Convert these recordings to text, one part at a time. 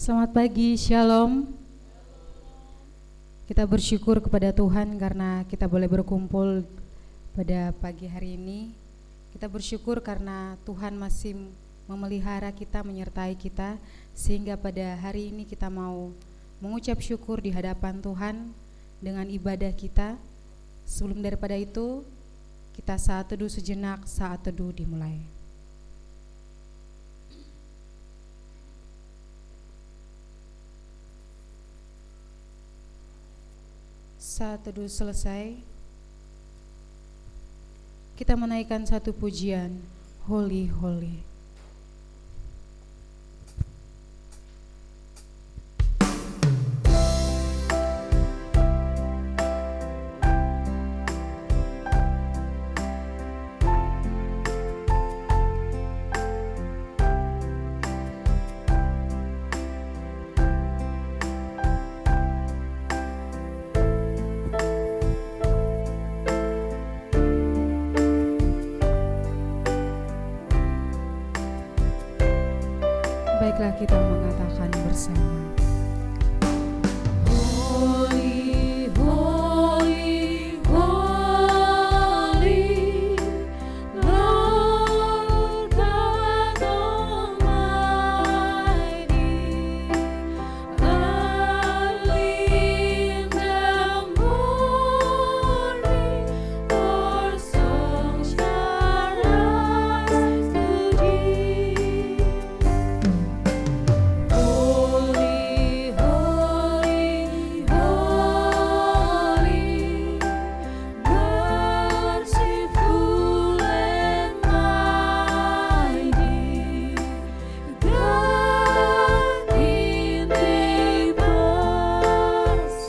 Selamat pagi, Shalom. Kita bersyukur kepada Tuhan karena kita boleh berkumpul pada pagi hari ini. Kita bersyukur karena Tuhan masih memelihara kita, menyertai kita, sehingga pada hari ini kita mau mengucap syukur di hadapan Tuhan dengan ibadah kita. Sebelum daripada itu, kita saat teduh sejenak, saat teduh dimulai. Saat teduh selesai, kita menaikkan satu pujian, Holy, Holy. Baiklah, kita mengatakan bersama. Holy, holy, holy, Lord God Almighty. Early in the morning, our song shall rise to thee. Holy, holy, holy, merciful and mighty, God in thy presence,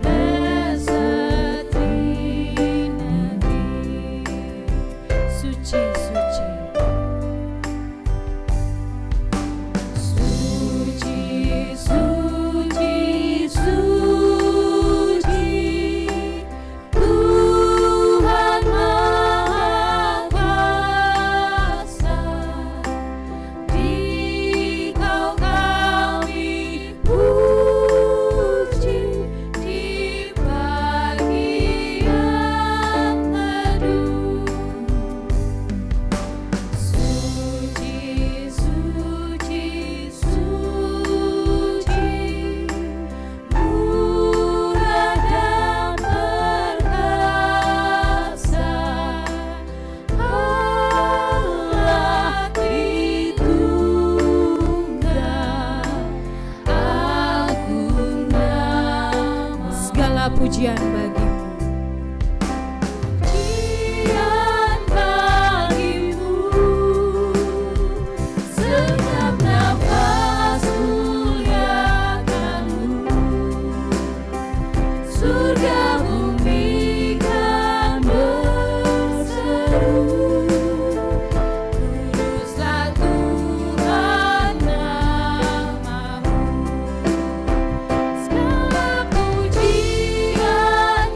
blessed Trinity. Suci, suci. Suci, suci, suci, Tuhan Maha Kuasa. Dikau kami puji di pagi yang teduh. Suci, suci, suci, murah dan perkasa, Allah Tritunggal, agung nama. Segala pujian bagimu. Pujian bagimu, segenap nafas muliakanmu. Surga bumi kan berseru, kuduslah Tuhan namamu. Segala pujian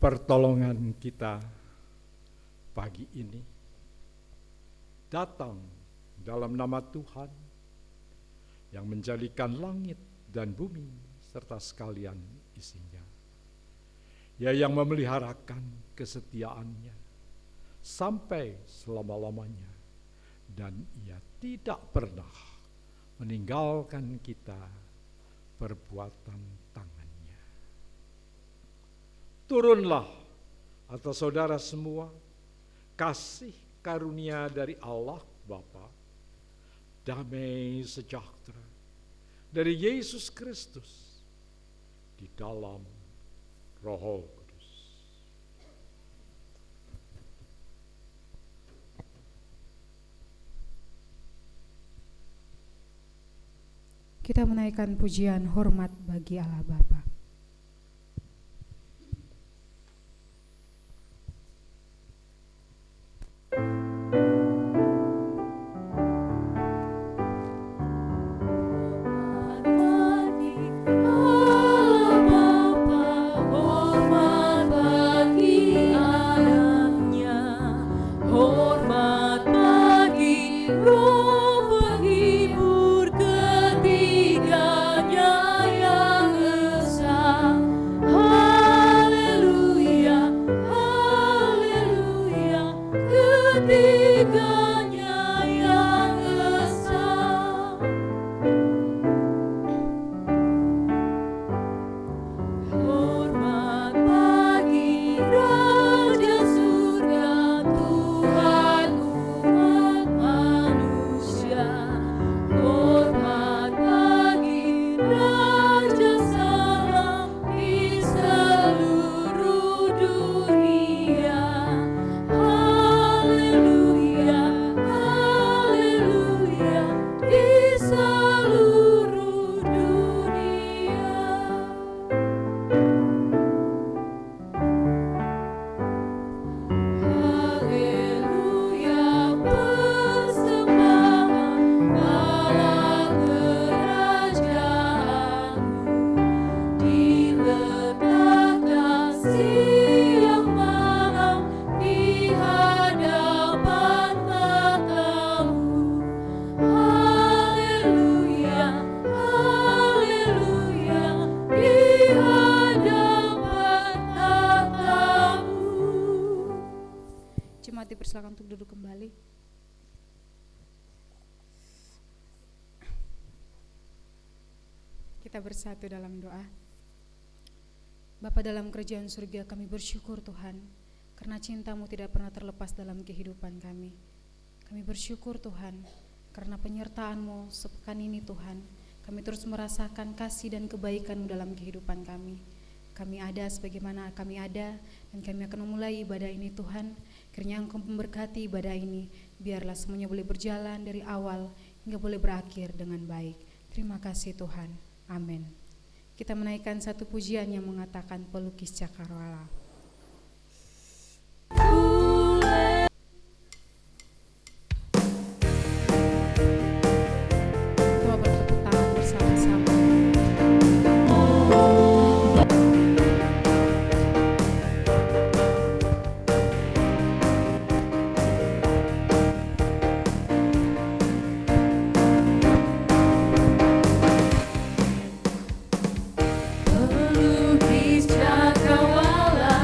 pertolongan kita pagi ini datang dalam nama Tuhan yang menjadikan langit dan bumi serta sekalian isinya. Ya, yang memeliharakan kesetiaannya sampai selama-lamanya, dan Ia tidak pernah meninggalkan kita perbuatan tangannya. Turunlah atas saudara semua kasih karunia dari Allah Bapa, damai sejahtera dari Yesus Kristus di dalam Roh Kudus. Kita menaikkan pujian hormat bagi Allah Bapa. Dipersilakan untuk duduk kembali. Kita bersatu dalam doa. Bapa dalam kerajaan surga, kami bersyukur Tuhan, karena cinta-Mu tidak pernah terlepas dalam kehidupan kami. Kami bersyukur Tuhan, karena penyertaan-Mu sepekan ini Tuhan, kami terus merasakan kasih dan kebaikan-Mu dalam kehidupan kami. Kami ada sebagaimana kami ada, dan kami akan memulai ibadah ini Tuhan. Kiranya Engkau memberkati ibadah ini, biarlah semuanya boleh berjalan dari awal hingga boleh berakhir dengan baik. Terima kasih Tuhan, amin. Kita menaikkan satu pujian yang mengatakan pelukis cakrawala. Coba bertepuk tangan bersama-sama. Pelukis cakrawala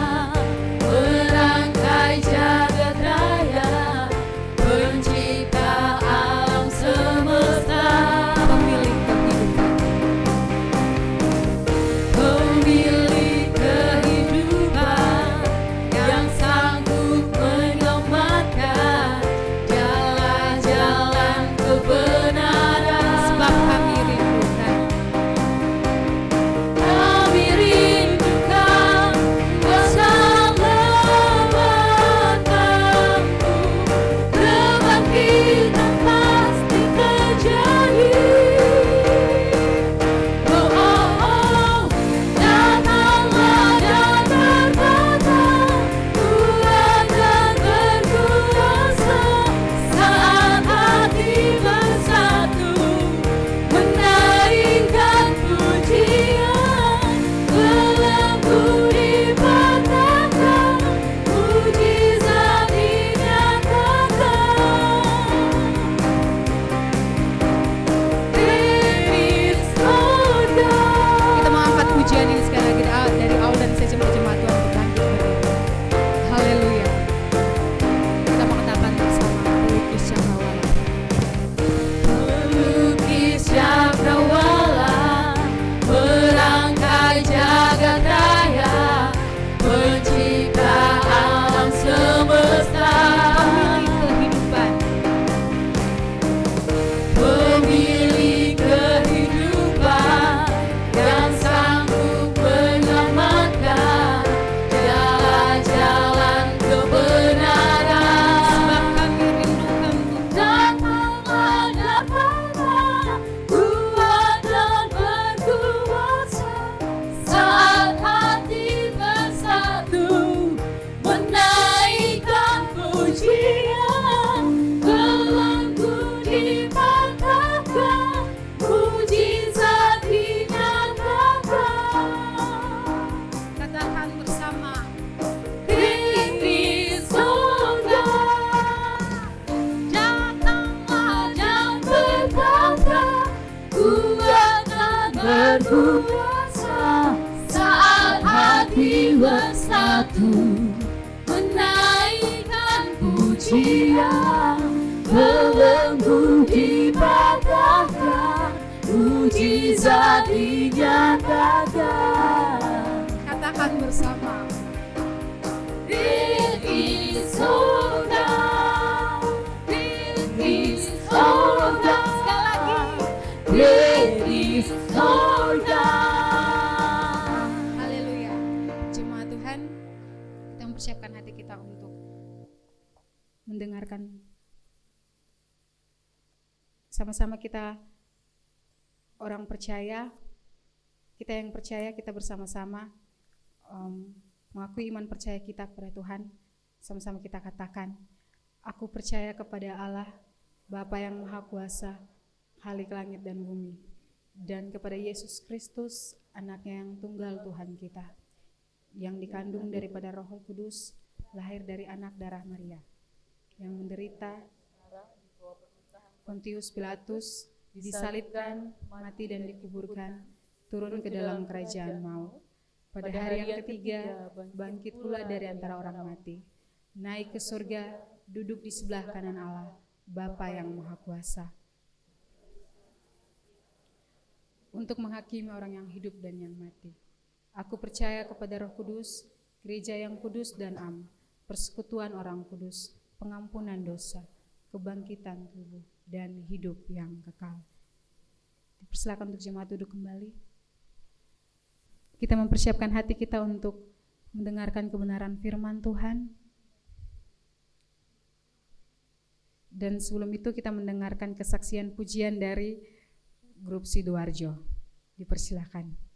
bersatu menaikkan pujian, belenggu dipatahkan, mujizat dinyatakan. Katakan bersama. It is all done. It is all done. Sekali lagi. It is all done. Haleluya. Jemaat Tuhan, kita mempersiapkan hati kita untuk mendengarkan sama-sama. Kita orang percaya, kita yang percaya, kita bersama-sama mengakui iman percaya kita kepada Tuhan. Sama-sama kita katakan, aku percaya kepada Allah, Bapa yang Maha Kuasa, Khalik langit dan bumi, dan kepada Yesus Kristus, anaknya yang tunggal Tuhan kita, yang dikandung daripada Roh Kudus, lahir dari anak darah Maria, yang menderita Pontius Pilatus, disalibkan, mati dan dikuburkan, turun ke dalam kerajaan maut. Pada hari yang ketiga, bangkit pula dari antara orang mati, naik ke surga, duduk di sebelah kanan Allah, Bapa yang Maha Kuasa, untuk menghakimi orang yang hidup dan yang mati. Aku percaya kepada Roh Kudus, gereja yang kudus dan am, persekutuan orang kudus, pengampunan dosa, kebangkitan tubuh, dan hidup yang kekal. Dipersilakan untuk jemaat duduk kembali. Kita mempersiapkan hati kita untuk mendengarkan kebenaran firman Tuhan. Dan sebelum itu kita mendengarkan kesaksian pujian dari grup Sidoarjo. Dipersilakan.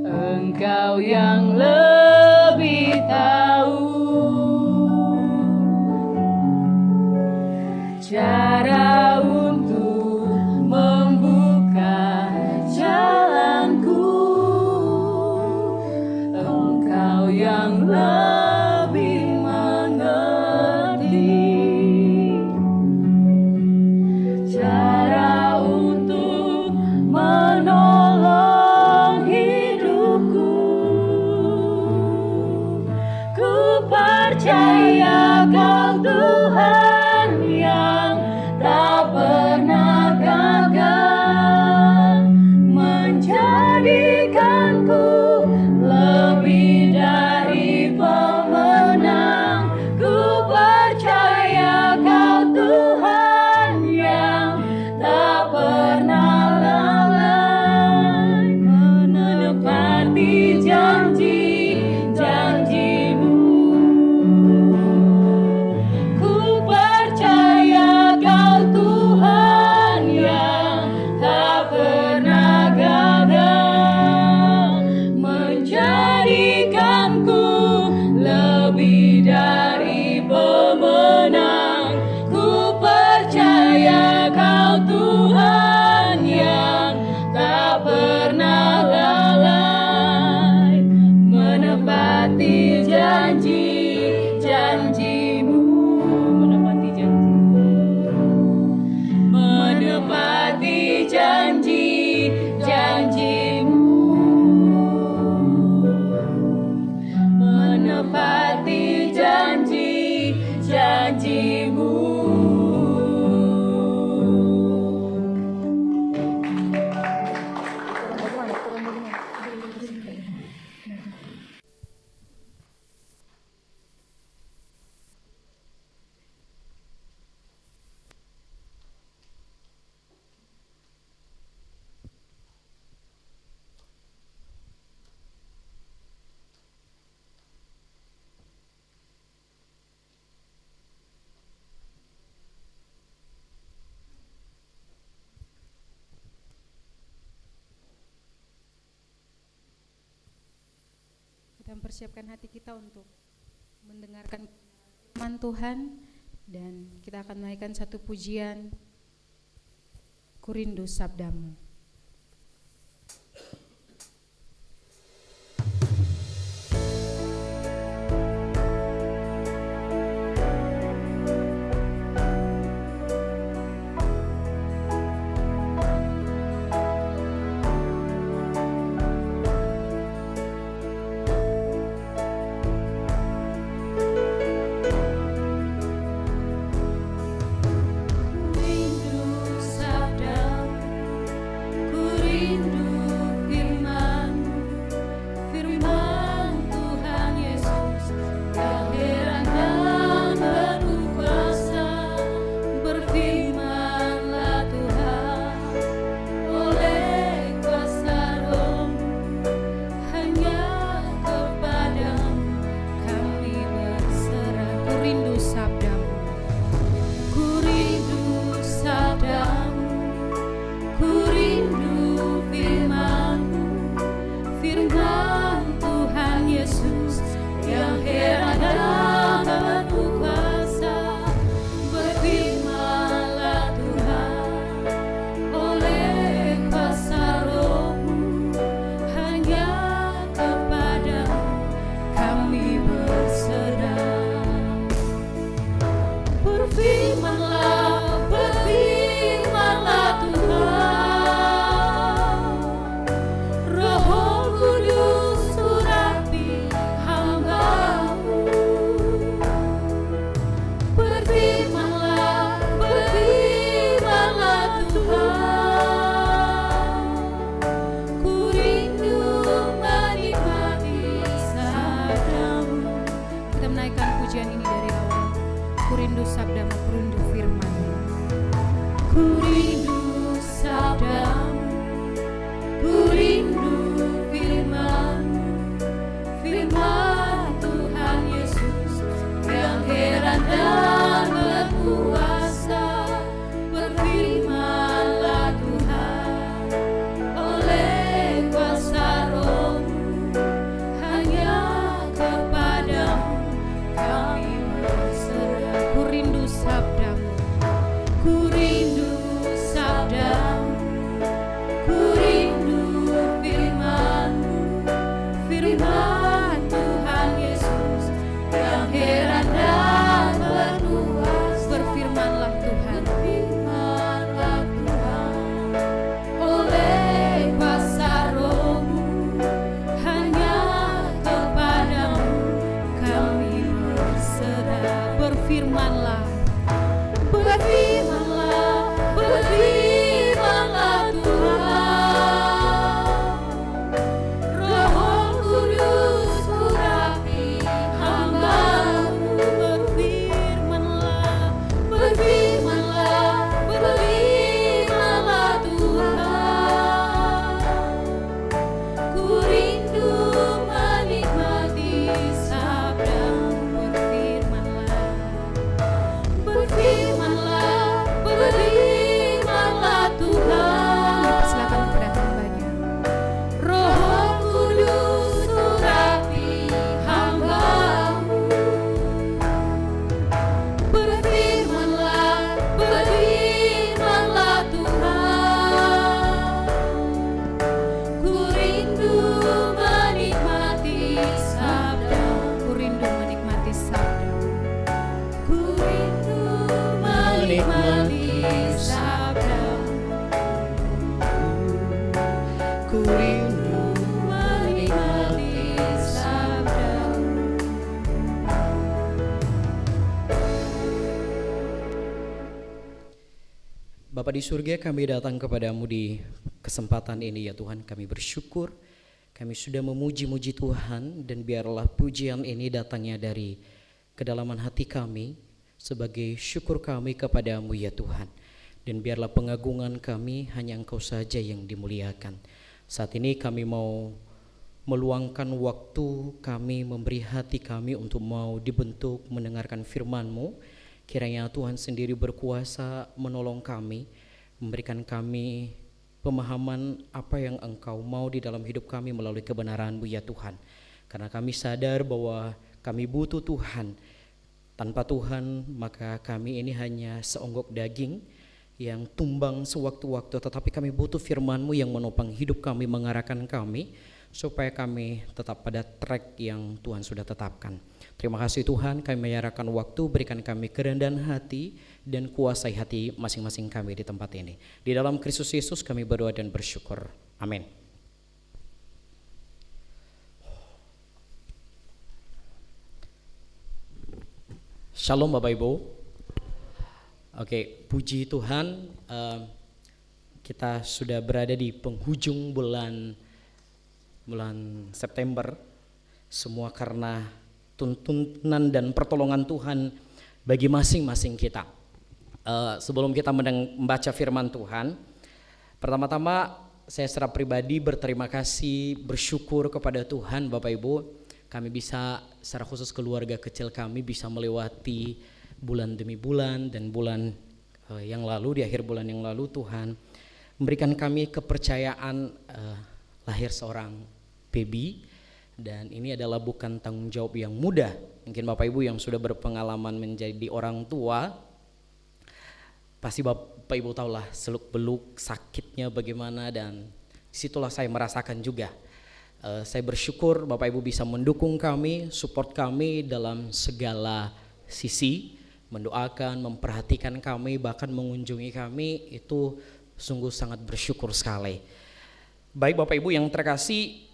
Engkau yang lebih tahu cara untuk membuka jalanku. Engkau yang lebih mengerti cara untuk menolong hidupku. Kita mempersiapkan hati kita untuk mendengarkan firman Tuhan, dan kita akan menaikkan satu pujian, Ku Rindu Sabdamu. Bapa di surga, kami datang kepadamu di kesempatan ini ya Tuhan. Kami bersyukur, kami sudah memuji-muji Tuhan, dan biarlah pujian ini datangnya dari kedalaman hati kami sebagai syukur kami kepadamu ya Tuhan. Dan biarlah pengagungan kami hanya Engkau saja yang dimuliakan. Saat ini kami mau meluangkan waktu kami, memberi hati kami untuk mau dibentuk mendengarkan firman-Mu. Kiranya Tuhan sendiri berkuasa menolong kami, memberikan kami pemahaman apa yang Engkau mau di dalam hidup kami melalui kebenaran-Mu ya Tuhan. Karena kami sadar bahwa kami butuh Tuhan. Tanpa Tuhan maka kami ini hanya seonggok daging yang tumbang sewaktu-waktu. Tetapi kami butuh firman-Mu yang menopang hidup kami, mengarahkan kami, supaya kami tetap pada track yang Tuhan sudah tetapkan. Terima kasih Tuhan, kami menyerahkan waktu, berikan kami kerendahan hati dan kuasai hati masing-masing kami di tempat ini. Di dalam Kristus Yesus kami berdoa dan bersyukur. Amin. Shalom Bapak Ibu. Oke, puji Tuhan, kita sudah berada di penghujung bulan September. Semua karena tuntunan dan pertolongan Tuhan bagi masing-masing kita. Sebelum kita membaca firman Tuhan, pertama-tama saya secara pribadi berterima kasih, bersyukur kepada Tuhan Bapak Ibu. Kami bisa, secara khusus keluarga kecil kami bisa melewati bulan demi bulan, dan bulan yang lalu, di akhir bulan yang lalu Tuhan memberikan kami kepercayaan lahir seorang baby. Dan ini adalah bukan tanggung jawab yang mudah. Mungkin Bapak Ibu yang sudah berpengalaman menjadi orang tua, pasti Bapak Ibu tahulah seluk beluk sakitnya bagaimana, dan disitulah saya merasakan juga. Saya bersyukur Bapak Ibu bisa mendukung kami, support kami dalam segala sisi, mendoakan, memperhatikan kami, bahkan mengunjungi kami, itu sungguh sangat bersyukur sekali. Baik Bapak Ibu yang terkasih,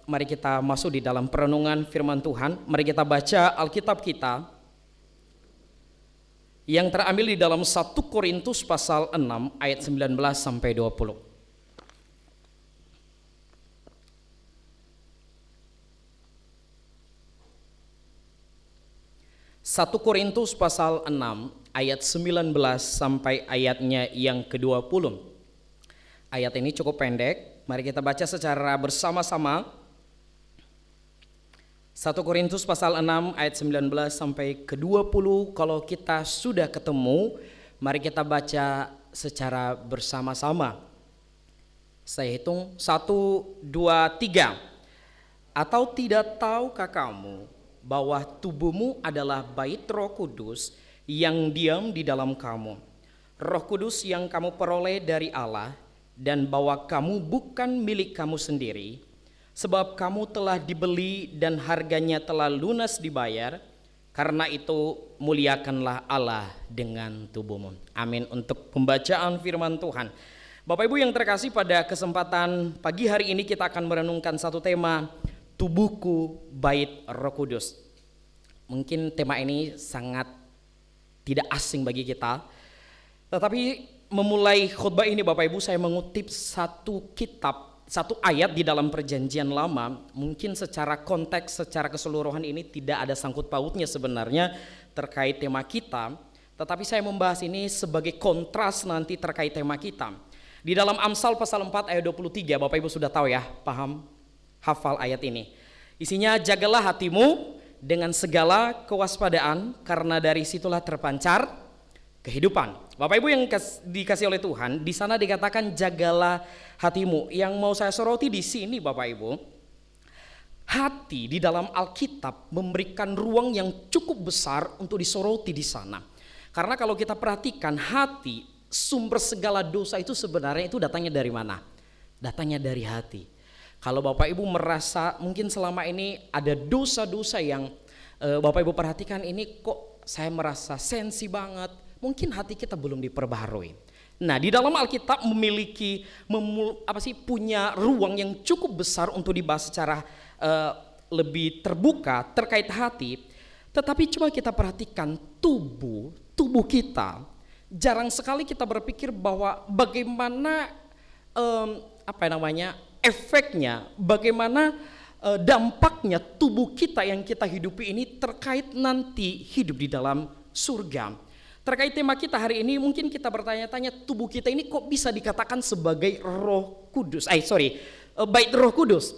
mari kita masuk di dalam perenungan firman Tuhan. Mari kita baca Alkitab kita yang terambil di dalam 1 Korintus pasal 6 ayat 19 sampai 20. 1 Korintus pasal 6 ayat 19 sampai ayatnya yang ke-20. Ayat ini cukup pendek, mari kita baca secara bersama-sama. 1 Korintus pasal 6 ayat 19 sampai ke-20. Kalau kita sudah ketemu, mari kita baca secara bersama-sama. Saya hitung 1, 2, 3. Atau tidak tahukah kamu bahwa tubuhmu adalah bait Roh Kudus yang diam di dalam kamu, Roh Kudus yang kamu peroleh dari Allah, dan bahwa kamu bukan milik kamu sendiri, sebab kamu telah dibeli dan harganya telah lunas dibayar. Karena itu muliakanlah Allah dengan tubuhmu. Amin. Untuk pembacaan firman Tuhan. Bapak Ibu yang terkasih, pada kesempatan pagi hari ini kita akan merenungkan satu tema, tubuhku bait Roh Kudus. Mungkin tema ini sangat tidak asing bagi kita. Tetapi memulai khotbah ini Bapak Ibu, saya mengutip satu kitab, satu ayat di dalam Perjanjian Lama. Mungkin secara konteks, secara keseluruhan ini tidak ada sangkut pautnya sebenarnya terkait tema kita. Tetapi saya membahas ini sebagai kontras nanti terkait tema kita. Di dalam Amsal pasal 4 ayat 23, Bapak Ibu sudah tahu ya, paham? Hafal ayat ini. Isinya, jagalah hatimu dengan segala kewaspadaan, karena dari situlah terpancar kehidupan. Bapak Ibu yang dikasih oleh Tuhan, di sana dikatakan jagalah hatimu. Yang mau saya soroti di sini Bapak Ibu, hati di dalam Alkitab memberikan ruang yang cukup besar untuk disoroti di sana. Karena kalau kita perhatikan, hati, sumber segala dosa itu sebenarnya itu datangnya dari mana? Datangnya dari hati. Kalau Bapak Ibu merasa mungkin selama ini ada dosa-dosa yang Bapak Ibu perhatikan, ini kok saya merasa sensi banget, mungkin hati kita belum diperbaharui. Nah, di dalam Alkitab memiliki punya ruang yang cukup besar untuk dibahas secara lebih terbuka terkait hati. Tetapi coba kita perhatikan tubuh kita, jarang sekali kita berpikir bahwa bagaimana efeknya, bagaimana dampaknya tubuh kita yang kita hidupi ini terkait nanti hidup di dalam surga. Terkait tema kita hari ini, mungkin kita bertanya-tanya, tubuh kita ini kok bisa dikatakan sebagai bait Roh Kudus.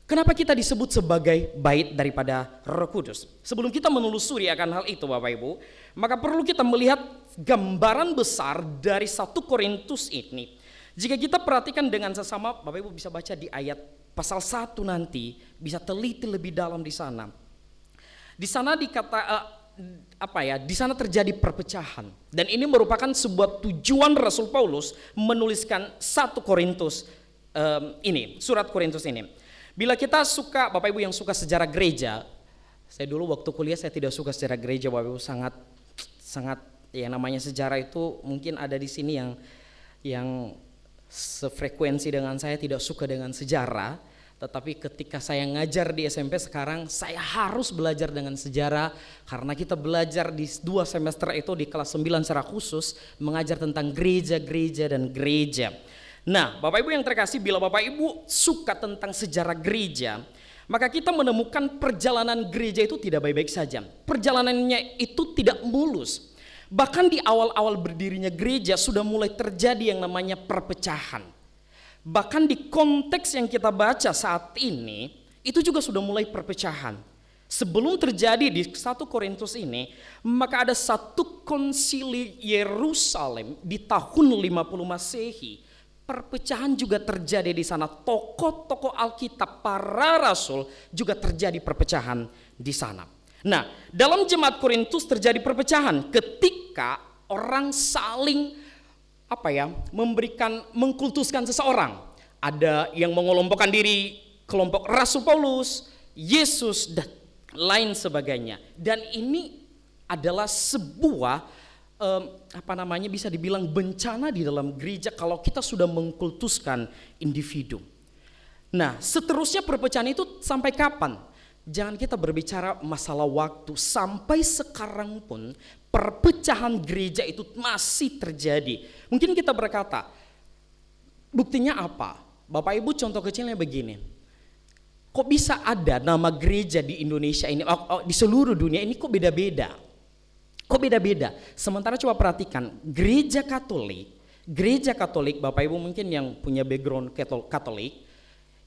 Kenapa kita disebut sebagai bait daripada Roh Kudus? Sebelum kita menelusuri akan hal itu Bapak Ibu, maka perlu kita melihat gambaran besar dari 1 Korintus ini. Jika kita perhatikan dengan sesama, Bapak Ibu bisa baca di ayat pasal 1 nanti, bisa teliti lebih dalam di sana. Di sana di sana terjadi perpecahan, dan ini merupakan sebuah tujuan Rasul Paulus menuliskan 1 Korintus surat Korintus ini. Bila kita suka, Bapak Ibu yang suka sejarah gereja, saya dulu waktu kuliah saya tidak suka sejarah gereja, Bapak Ibu, sangat ya, namanya sejarah itu mungkin ada di sini yang sefrekuensi dengan saya tidak suka dengan sejarah. Tetapi ketika saya ngajar di SMP sekarang, saya harus belajar dengan sejarah, karena kita belajar di 2 semester itu di kelas 9 secara khusus mengajar tentang gereja-gereja dan gereja. Nah, Bapak Ibu yang terkasih, bila Bapak Ibu suka tentang sejarah gereja, maka kita menemukan perjalanan gereja itu tidak baik-baik saja. Perjalanannya itu tidak mulus. Bahkan di awal-awal berdirinya gereja sudah mulai terjadi yang namanya perpecahan. Bahkan di konteks yang kita baca saat ini, itu juga sudah mulai perpecahan. Sebelum terjadi di 1 Korintus ini, maka ada satu konsili Yerusalem di tahun 50 Masehi. Perpecahan juga terjadi di sana. Tokoh-tokoh Alkitab, para rasul juga terjadi perpecahan di sana. Nah, dalam jemaat Korintus terjadi perpecahan ketika orang saling mengkultuskan seseorang. Ada yang mengelompokkan diri kelompok Rasul Paulus, Yesus, dan lain sebagainya. Dan ini adalah sebuah bisa dibilang bencana di dalam gereja kalau kita sudah mengkultuskan individu. Nah, seterusnya perpecahan itu sampai kapan? Jangan kita berbicara masalah waktu, sampai sekarang pun perpecahan gereja itu masih terjadi. Mungkin kita berkata, buktinya apa? Bapak Ibu, contoh kecilnya begini. Kok bisa ada nama gereja di Indonesia ini, di seluruh dunia ini kok beda-beda? Kok beda-beda? Sementara coba perhatikan, gereja Katolik, Bapak Ibu mungkin yang punya background Katolik,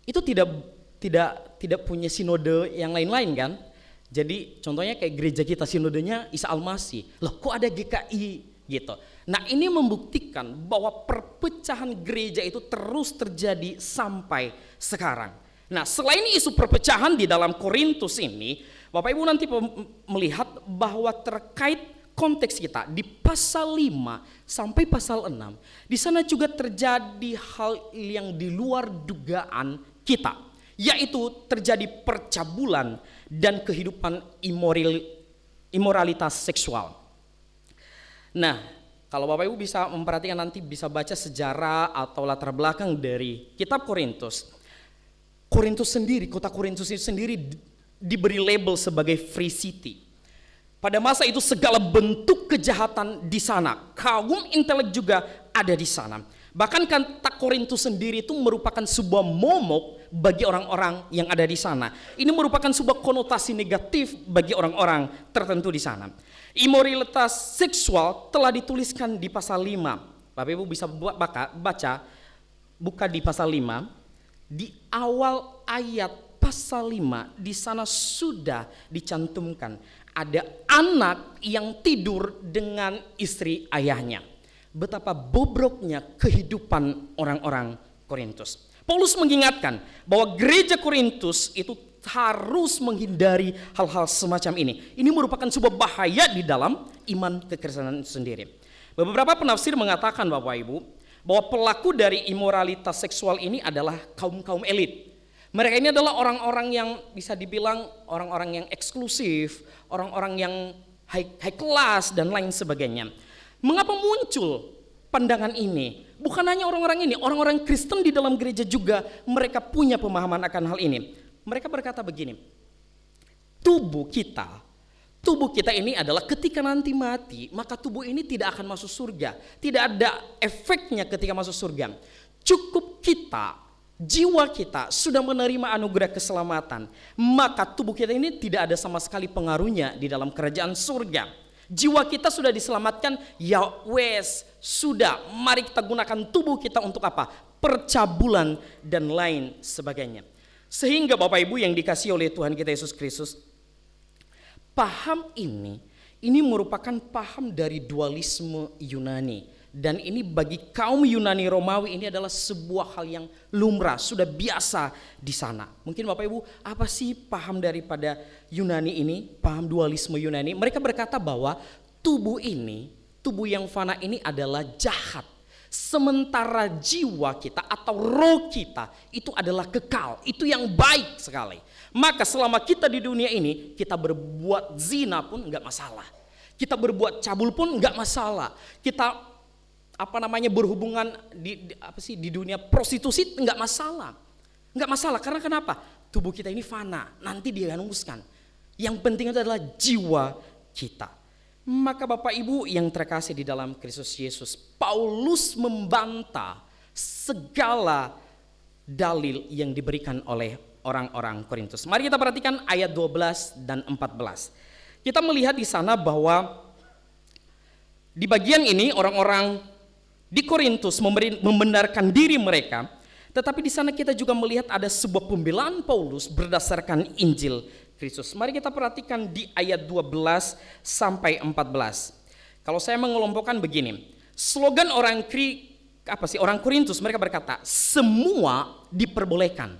itu tidak punya sinode yang lain-lain kan? Jadi contohnya kayak gereja kita sinodenya Isa Al-Masih. Loh, kok ada GKI gitu. Nah, ini membuktikan bahwa perpecahan gereja itu terus terjadi sampai sekarang. Nah, selain isu perpecahan di dalam Korintus ini, Bapak Ibu nanti melihat bahwa terkait konteks kita di pasal 5 sampai pasal 6, di sana juga terjadi hal yang di luar dugaan kita, yaitu terjadi percabulan dan kehidupan imoralitas seksual. Nah, kalau Bapak Ibu bisa memperhatikan, nanti bisa baca sejarah atau latar belakang dari kitab Korintus. Korintus sendiri, kota Korintus itu sendiri diberi label sebagai free city. Pada masa itu segala bentuk kejahatan di sana, kaum intelek juga ada di sana. Bahkan kata Korintus sendiri itu merupakan sebuah momok bagi orang-orang yang ada di sana. Ini merupakan sebuah konotasi negatif bagi orang-orang tertentu di sana. Imoralitas seksual telah dituliskan di pasal 5. Bapak Ibu bisa buka di pasal 5. Di awal ayat pasal 5 di sana sudah dicantumkan ada anak yang tidur dengan istri ayahnya. Betapa bobroknya kehidupan orang-orang Korintus. Paulus mengingatkan bahwa gereja Korintus itu harus menghindari hal-hal semacam ini. Ini merupakan sebuah bahaya di dalam iman kekristenan sendiri. Beberapa penafsir mengatakan, Bapak Ibu, bahwa pelaku dari imoralitas seksual ini adalah kaum-kaum elit. Mereka ini adalah orang-orang yang bisa dibilang orang-orang yang eksklusif, orang-orang yang high class dan lain sebagainya. Mengapa muncul pandangan ini? Bukan hanya orang-orang ini, orang-orang Kristen di dalam gereja juga mereka punya pemahaman akan hal ini. Mereka berkata begini, tubuh kita ini adalah ketika nanti mati, maka tubuh ini tidak akan masuk surga. Tidak ada efeknya ketika masuk surga. Cukup jiwa kita sudah menerima anugerah keselamatan, maka tubuh kita ini tidak ada sama sekali pengaruhnya di dalam kerajaan surga. Jiwa kita sudah diselamatkan, ya wes, sudah, mari kita gunakan tubuh kita untuk apa? Percabulan dan lain sebagainya. Sehingga Bapak Ibu yang dikasihi oleh Tuhan kita Yesus Kristus, paham ini merupakan paham dari dualisme Yunani. Dan ini bagi kaum Yunani Romawi ini adalah sebuah hal yang lumrah, sudah biasa di sana. Mungkin Bapak Ibu, apa sih paham daripada Yunani ini, paham dualisme Yunani? Mereka berkata bahwa tubuh ini, tubuh yang fana ini adalah jahat. Sementara jiwa kita atau roh kita itu adalah kekal, itu yang baik sekali. Maka selama kita di dunia ini, kita berbuat zina pun enggak masalah. Kita berbuat cabul pun enggak masalah. Kita berhubungan di dunia prostitusi enggak masalah. Enggak masalah karena kenapa? Tubuh kita ini fana, nanti dihanguskan. Yang penting itu adalah jiwa kita. Maka Bapak Ibu yang terkasih di dalam Kristus Yesus, Paulus membantah segala dalil yang diberikan oleh orang-orang Korintus. Mari kita perhatikan ayat 12 dan 14. Kita melihat di sana bahwa di bagian ini orang-orang di Korintus membenarkan diri mereka, tetapi di sana kita juga melihat ada sebuah pembelaan Paulus berdasarkan Injil Kristus. Mari kita perhatikan di ayat 12 sampai 14. Kalau saya mengelompokkan begini, slogan orang Korintus, mereka berkata, semua diperbolehkan.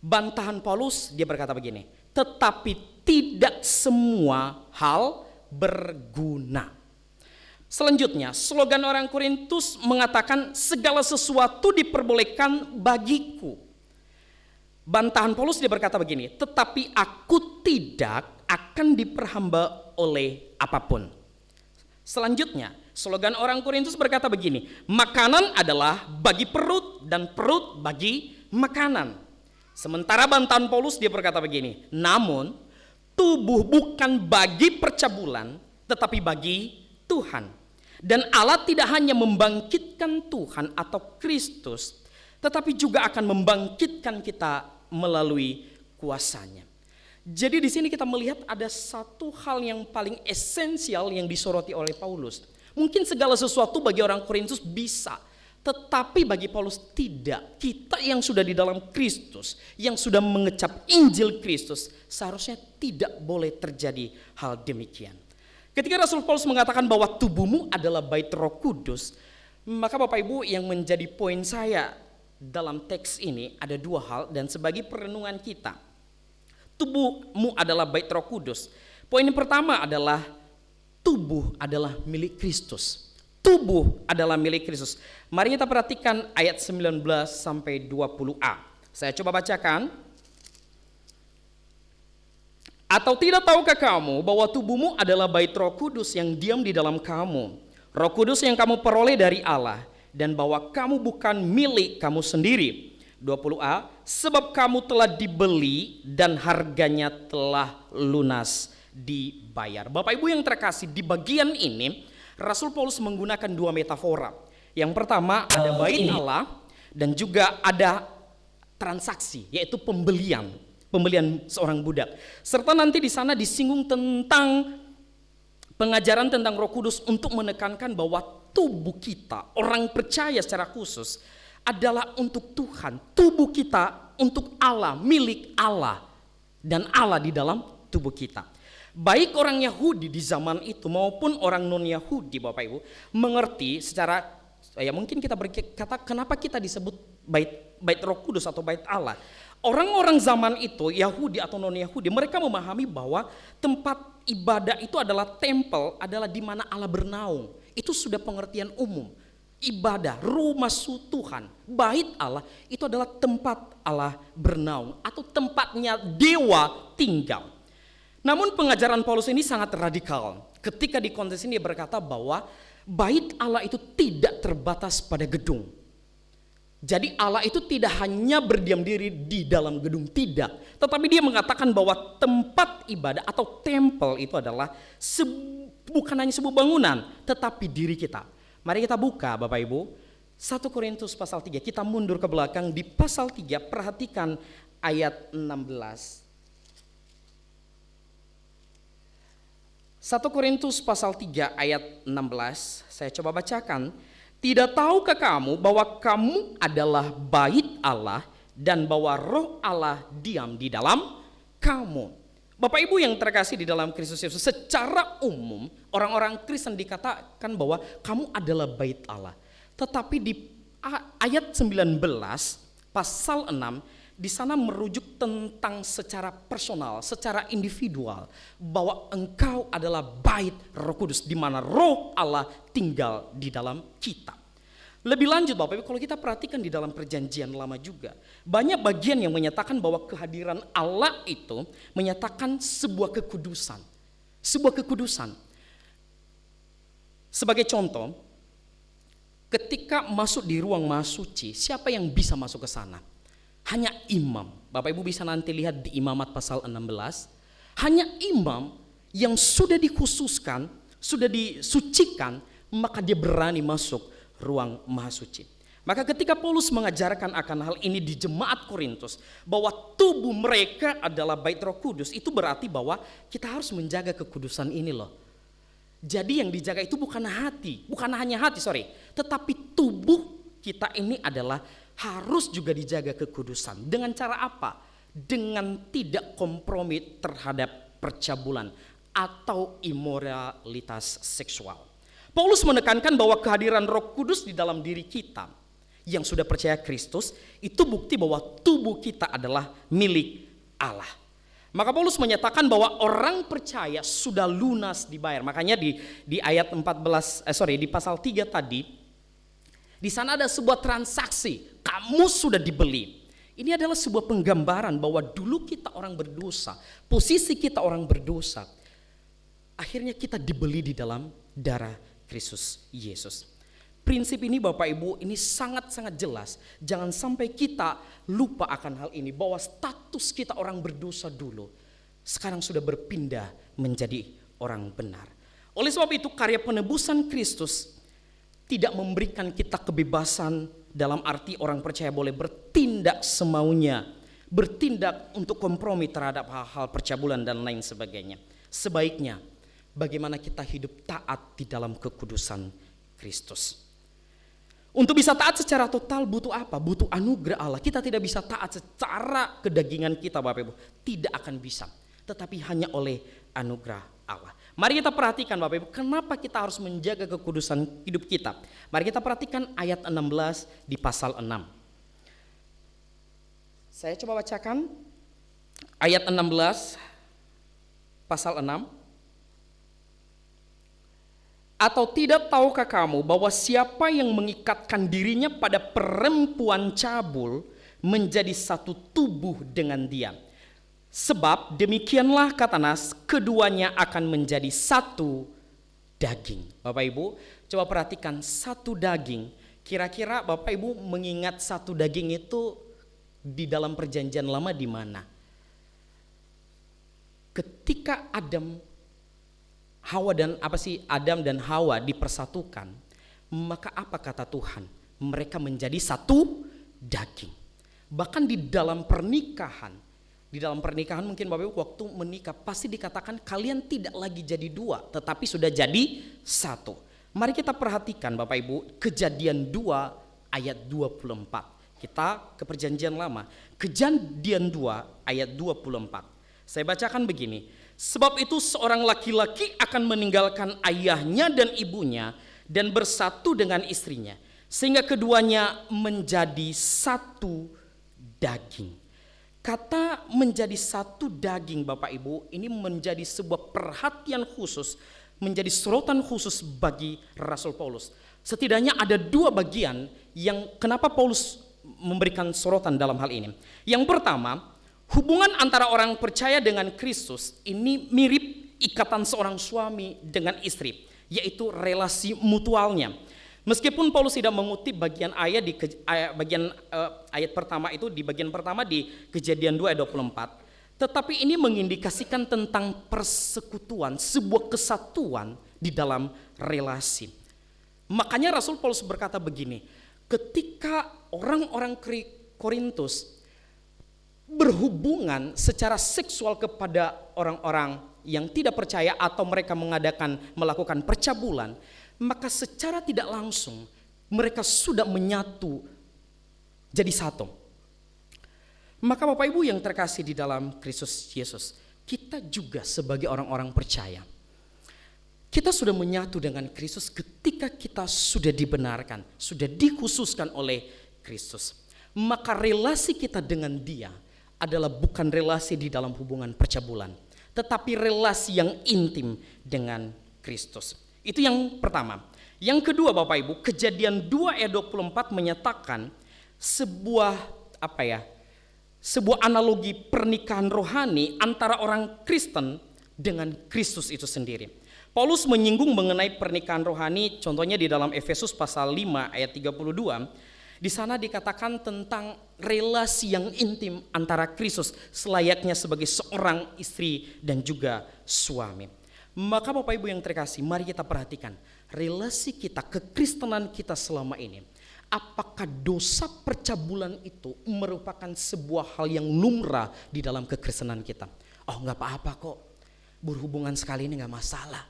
Bantahan Paulus, dia berkata begini, tetapi tidak semua hal berguna. Selanjutnya, slogan orang Korintus mengatakan segala sesuatu diperbolehkan bagiku. Bantahan Paulus dia berkata begini, tetapi aku tidak akan diperhamba oleh apapun. Selanjutnya, slogan orang Korintus berkata begini, makanan adalah bagi perut dan perut bagi makanan. Sementara bantahan Paulus dia berkata begini, namun tubuh bukan bagi percabulan tetapi bagi Tuhan. Dan Allah tidak hanya membangkitkan Tuhan atau Kristus, tetapi juga akan membangkitkan kita melalui kuasanya. Jadi di sini kita melihat ada satu hal yang paling esensial yang disoroti oleh Paulus. Mungkin segala sesuatu bagi orang Korintus bisa, tetapi bagi Paulus tidak. Kita yang sudah di dalam Kristus, yang sudah mengecap Injil Kristus, seharusnya tidak boleh terjadi hal demikian. Ketika Rasul Paulus mengatakan bahwa tubuhmu adalah bait Roh Kudus, maka Bapak Ibu yang menjadi poin saya dalam teks ini ada dua hal dan sebagai perenungan kita. Tubuhmu adalah bait Roh Kudus. Poin yang pertama adalah tubuh adalah milik Kristus. Tubuh adalah milik Kristus. Mari kita perhatikan ayat 19 sampai 20a. Saya coba bacakan. Atau tidak tahukah kamu bahwa tubuhmu adalah bait Roh Kudus yang diam di dalam kamu, Roh Kudus yang kamu peroleh dari Allah, dan bahwa kamu bukan milik kamu sendiri. 20a, sebab kamu telah dibeli dan harganya telah lunas dibayar. Bapak Ibu yang terkasih, di bagian ini Rasul Paulus menggunakan dua metafora. Yang pertama ada bait Allah dan juga ada transaksi, yaitu pembelian seorang budak. Serta nanti di sana disinggung tentang pengajaran tentang Roh Kudus untuk menekankan bahwa tubuh kita, orang percaya secara khusus, adalah untuk Tuhan. Tubuh kita untuk Allah, milik Allah, dan Allah di dalam tubuh kita. Baik orang Yahudi di zaman itu maupun orang non-Yahudi, Bapak Ibu, mengerti secara, ya mungkin kita berkata kenapa kita disebut bait Roh Kudus atau bait Allah. Orang-orang zaman itu, Yahudi atau non-Yahudi, mereka memahami bahwa tempat ibadah itu adalah tempel, adalah di mana Allah bernaung. Itu sudah pengertian umum. Ibadah, rumah Tuhan, bait Allah itu adalah tempat Allah bernaung atau tempatnya dewa tinggal. Namun pengajaran Paulus ini sangat radikal. Ketika di konteks ini dia berkata bahwa bait Allah itu tidak terbatas pada gedung. Jadi Allah itu tidak hanya berdiam diri di dalam gedung, tidak. Tetapi dia mengatakan bahwa tempat ibadah atau tempel itu adalah bukan hanya sebuah bangunan, tetapi diri kita. Mari kita buka Bapak Ibu, 1 Korintus pasal 3, kita mundur ke belakang di pasal 3, perhatikan ayat 16. 1 Korintus pasal 3 ayat 16, saya coba bacakan. Tidak tahukah kamu bahwa kamu adalah bait Allah dan bahwa Roh Allah diam di dalam kamu? Bapak Ibu yang terkasih di dalam Kristus Yesus, secara umum orang-orang Kristen dikatakan bahwa kamu adalah bait Allah. Tetapi di ayat 19 pasal 6 di sana merujuk tentang secara personal, secara individual, bahwa engkau adalah bait Roh Kudus, di mana Roh Allah tinggal di dalam kita. Lebih lanjut Bapak Ibu, kalau kita perhatikan di dalam perjanjian lama juga, banyak bagian yang menyatakan bahwa kehadiran Allah itu menyatakan sebuah kekudusan. Sebuah kekudusan. Sebagai contoh, ketika masuk di ruang maha suci, siapa yang bisa masuk ke sana? Hanya imam. Bapak Ibu bisa nanti lihat di Imamat pasal 16. Hanya imam yang sudah dikhususkan, sudah disucikan, maka dia berani masuk ruang maha suci. Maka ketika Paulus mengajarkan akan hal ini di jemaat Korintus, bahwa tubuh mereka adalah bait Roh Kudus, itu berarti bahwa kita harus menjaga kekudusan ini loh. Jadi yang dijaga itu bukan hanya hati, tetapi tubuh kita ini adalah harus juga dijaga kekudusan. Dengan cara apa? Dengan tidak kompromi terhadap percabulan atau imoralitas seksual. Paulus menekankan bahwa kehadiran Roh Kudus di dalam diri kita yang sudah percaya Kristus itu bukti bahwa tubuh kita adalah milik Allah. Maka Paulus menyatakan bahwa orang percaya sudah lunas dibayar. Makanya di ayat di pasal 3 tadi, di sana ada sebuah transaksi, kamu sudah dibeli. Ini adalah sebuah penggambaran bahwa dulu kita orang berdosa, posisi kita orang berdosa, akhirnya kita dibeli di dalam darah Kristus Yesus. Prinsip ini Bapak Ibu, ini sangat-sangat jelas. Jangan sampai kita lupa akan hal ini, bahwa status kita orang berdosa dulu sekarang sudah berpindah menjadi orang benar. Oleh sebab itu karya penebusan Kristus tidak memberikan kita kebebasan dalam arti orang percaya boleh bertindak semaunya, bertindak untuk kompromi terhadap hal-hal percabulan dan lain sebagainya. Sebaiknya bagaimana kita hidup taat di dalam kekudusan Kristus. Untuk bisa taat secara total butuh apa? Butuh anugerah Allah. Kita tidak bisa taat secara kedagingan kita Bapak Ibu. Tidak akan bisa. Tetapi hanya oleh anugerah Allah. Mari kita perhatikan Bapak Ibu, kenapa kita harus menjaga kekudusan hidup kita. Mari kita perhatikan ayat 16 di pasal 6. Saya coba bacakan ayat 16 pasal 6. Atau tidak tahukah kamu bahwa siapa yang mengikatkan dirinya pada perempuan cabul menjadi satu tubuh dengan dia? Sebab demikianlah kata Nas, keduanya akan menjadi satu daging. Bapak Ibu, coba perhatikan satu daging. Kira-kira Bapak Ibu mengingat satu daging itu di dalam perjanjian lama di mana? Ketika Adam dan Hawa dipersatukan, maka apa kata Tuhan? Mereka menjadi satu daging. Bahkan di dalam pernikahan mungkin Bapak Ibu waktu menikah pasti dikatakan kalian tidak lagi jadi dua, tetapi sudah jadi satu. Mari kita perhatikan Bapak Ibu Kejadian 2 ayat 24. Kita ke perjanjian lama. Kejadian 2 ayat 24. Saya bacakan begini. Sebab itu seorang laki-laki akan meninggalkan ayahnya dan ibunya dan bersatu dengan istrinya, sehingga keduanya menjadi satu daging. Kata menjadi satu daging Bapak Ibu ini menjadi sebuah perhatian khusus, menjadi sorotan khusus bagi Rasul Paulus. Setidaknya ada dua bagian yang kenapa Paulus memberikan sorotan dalam hal ini. Yang pertama, hubungan antara orang percaya dengan Kristus ini mirip ikatan seorang suami dengan istri, yaitu relasi mutualnya. Meskipun Paulus tidak mengutip bagian ayat di ayat pertama itu di bagian pertama di Kejadian 2 ayat 24, tetapi ini mengindikasikan tentang persekutuan, sebuah kesatuan di dalam relasi. Makanya Rasul Paulus berkata begini, ketika orang-orang Korintus berhubungan secara seksual kepada orang-orang yang tidak percaya atau mereka melakukan percabulan, maka secara tidak langsung mereka sudah menyatu jadi satu. Maka Bapak Ibu yang terkasih di dalam Kristus Yesus, kita juga sebagai orang-orang percaya, kita sudah menyatu dengan Kristus ketika kita sudah dibenarkan, sudah dikhususkan oleh Kristus. Maka relasi kita dengan Dia adalah bukan relasi di dalam hubungan percabulan, tetapi relasi yang intim dengan Kristus. Itu yang pertama. Yang kedua Bapak Ibu, Kejadian 2 ayat 24 menyatakan sebuah analogi pernikahan rohani antara orang Kristen dengan Kristus itu sendiri. Paulus menyinggung mengenai pernikahan rohani, contohnya di dalam Efesus pasal 5 ayat 32. Di sana dikatakan tentang relasi yang intim antara Kristus selayaknya sebagai seorang istri dan juga suami. Maka Bapak Ibu yang terkasih, mari kita perhatikan relasi kita, kekristenan kita selama ini. Apakah dosa percabulan itu merupakan sebuah hal yang lumrah di dalam kekristenan kita? Oh, nggak apa-apa kok, berhubungan sekali ini nggak masalah.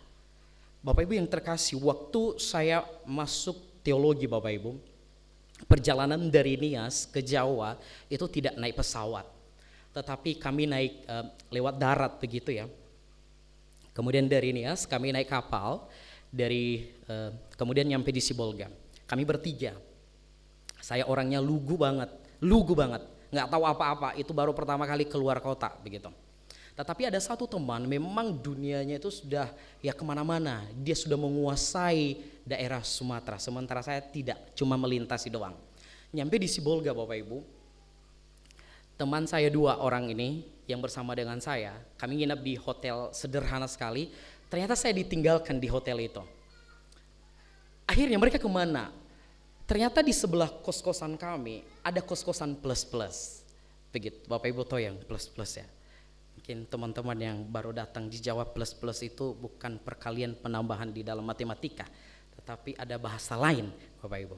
Bapak Ibu yang terkasih, waktu saya masuk teologi Bapak Ibu, perjalanan dari Nias ke Jawa itu tidak naik pesawat, tetapi kami naik lewat darat begitu ya. Kemudian dari Nias kami naik kapal kemudian nyampe di Sibolga. Kami bertiga. Saya orangnya lugu banget, nggak tahu apa-apa. Itu baru pertama kali keluar kota begitu. Tetapi ada satu teman, memang dunianya itu sudah ya kemana-mana. Dia sudah menguasai daerah Sumatera, sementara saya tidak, cuma melintasi doang. Nyampe di Sibolga Bapak Ibu, teman saya 2 orang ini yang bersama dengan saya, kami nginap di hotel sederhana sekali. Ternyata saya ditinggalkan di hotel itu. Akhirnya mereka kemana? Ternyata di sebelah kos-kosan kami ada kos-kosan plus-plus. Begitu, Bapak Ibu tahu yang plus-plus ya. Mungkin teman-teman yang baru datang di Jawa, plus-plus itu bukan perkalian penambahan di dalam matematika, tetapi ada bahasa lain Bapak Ibu.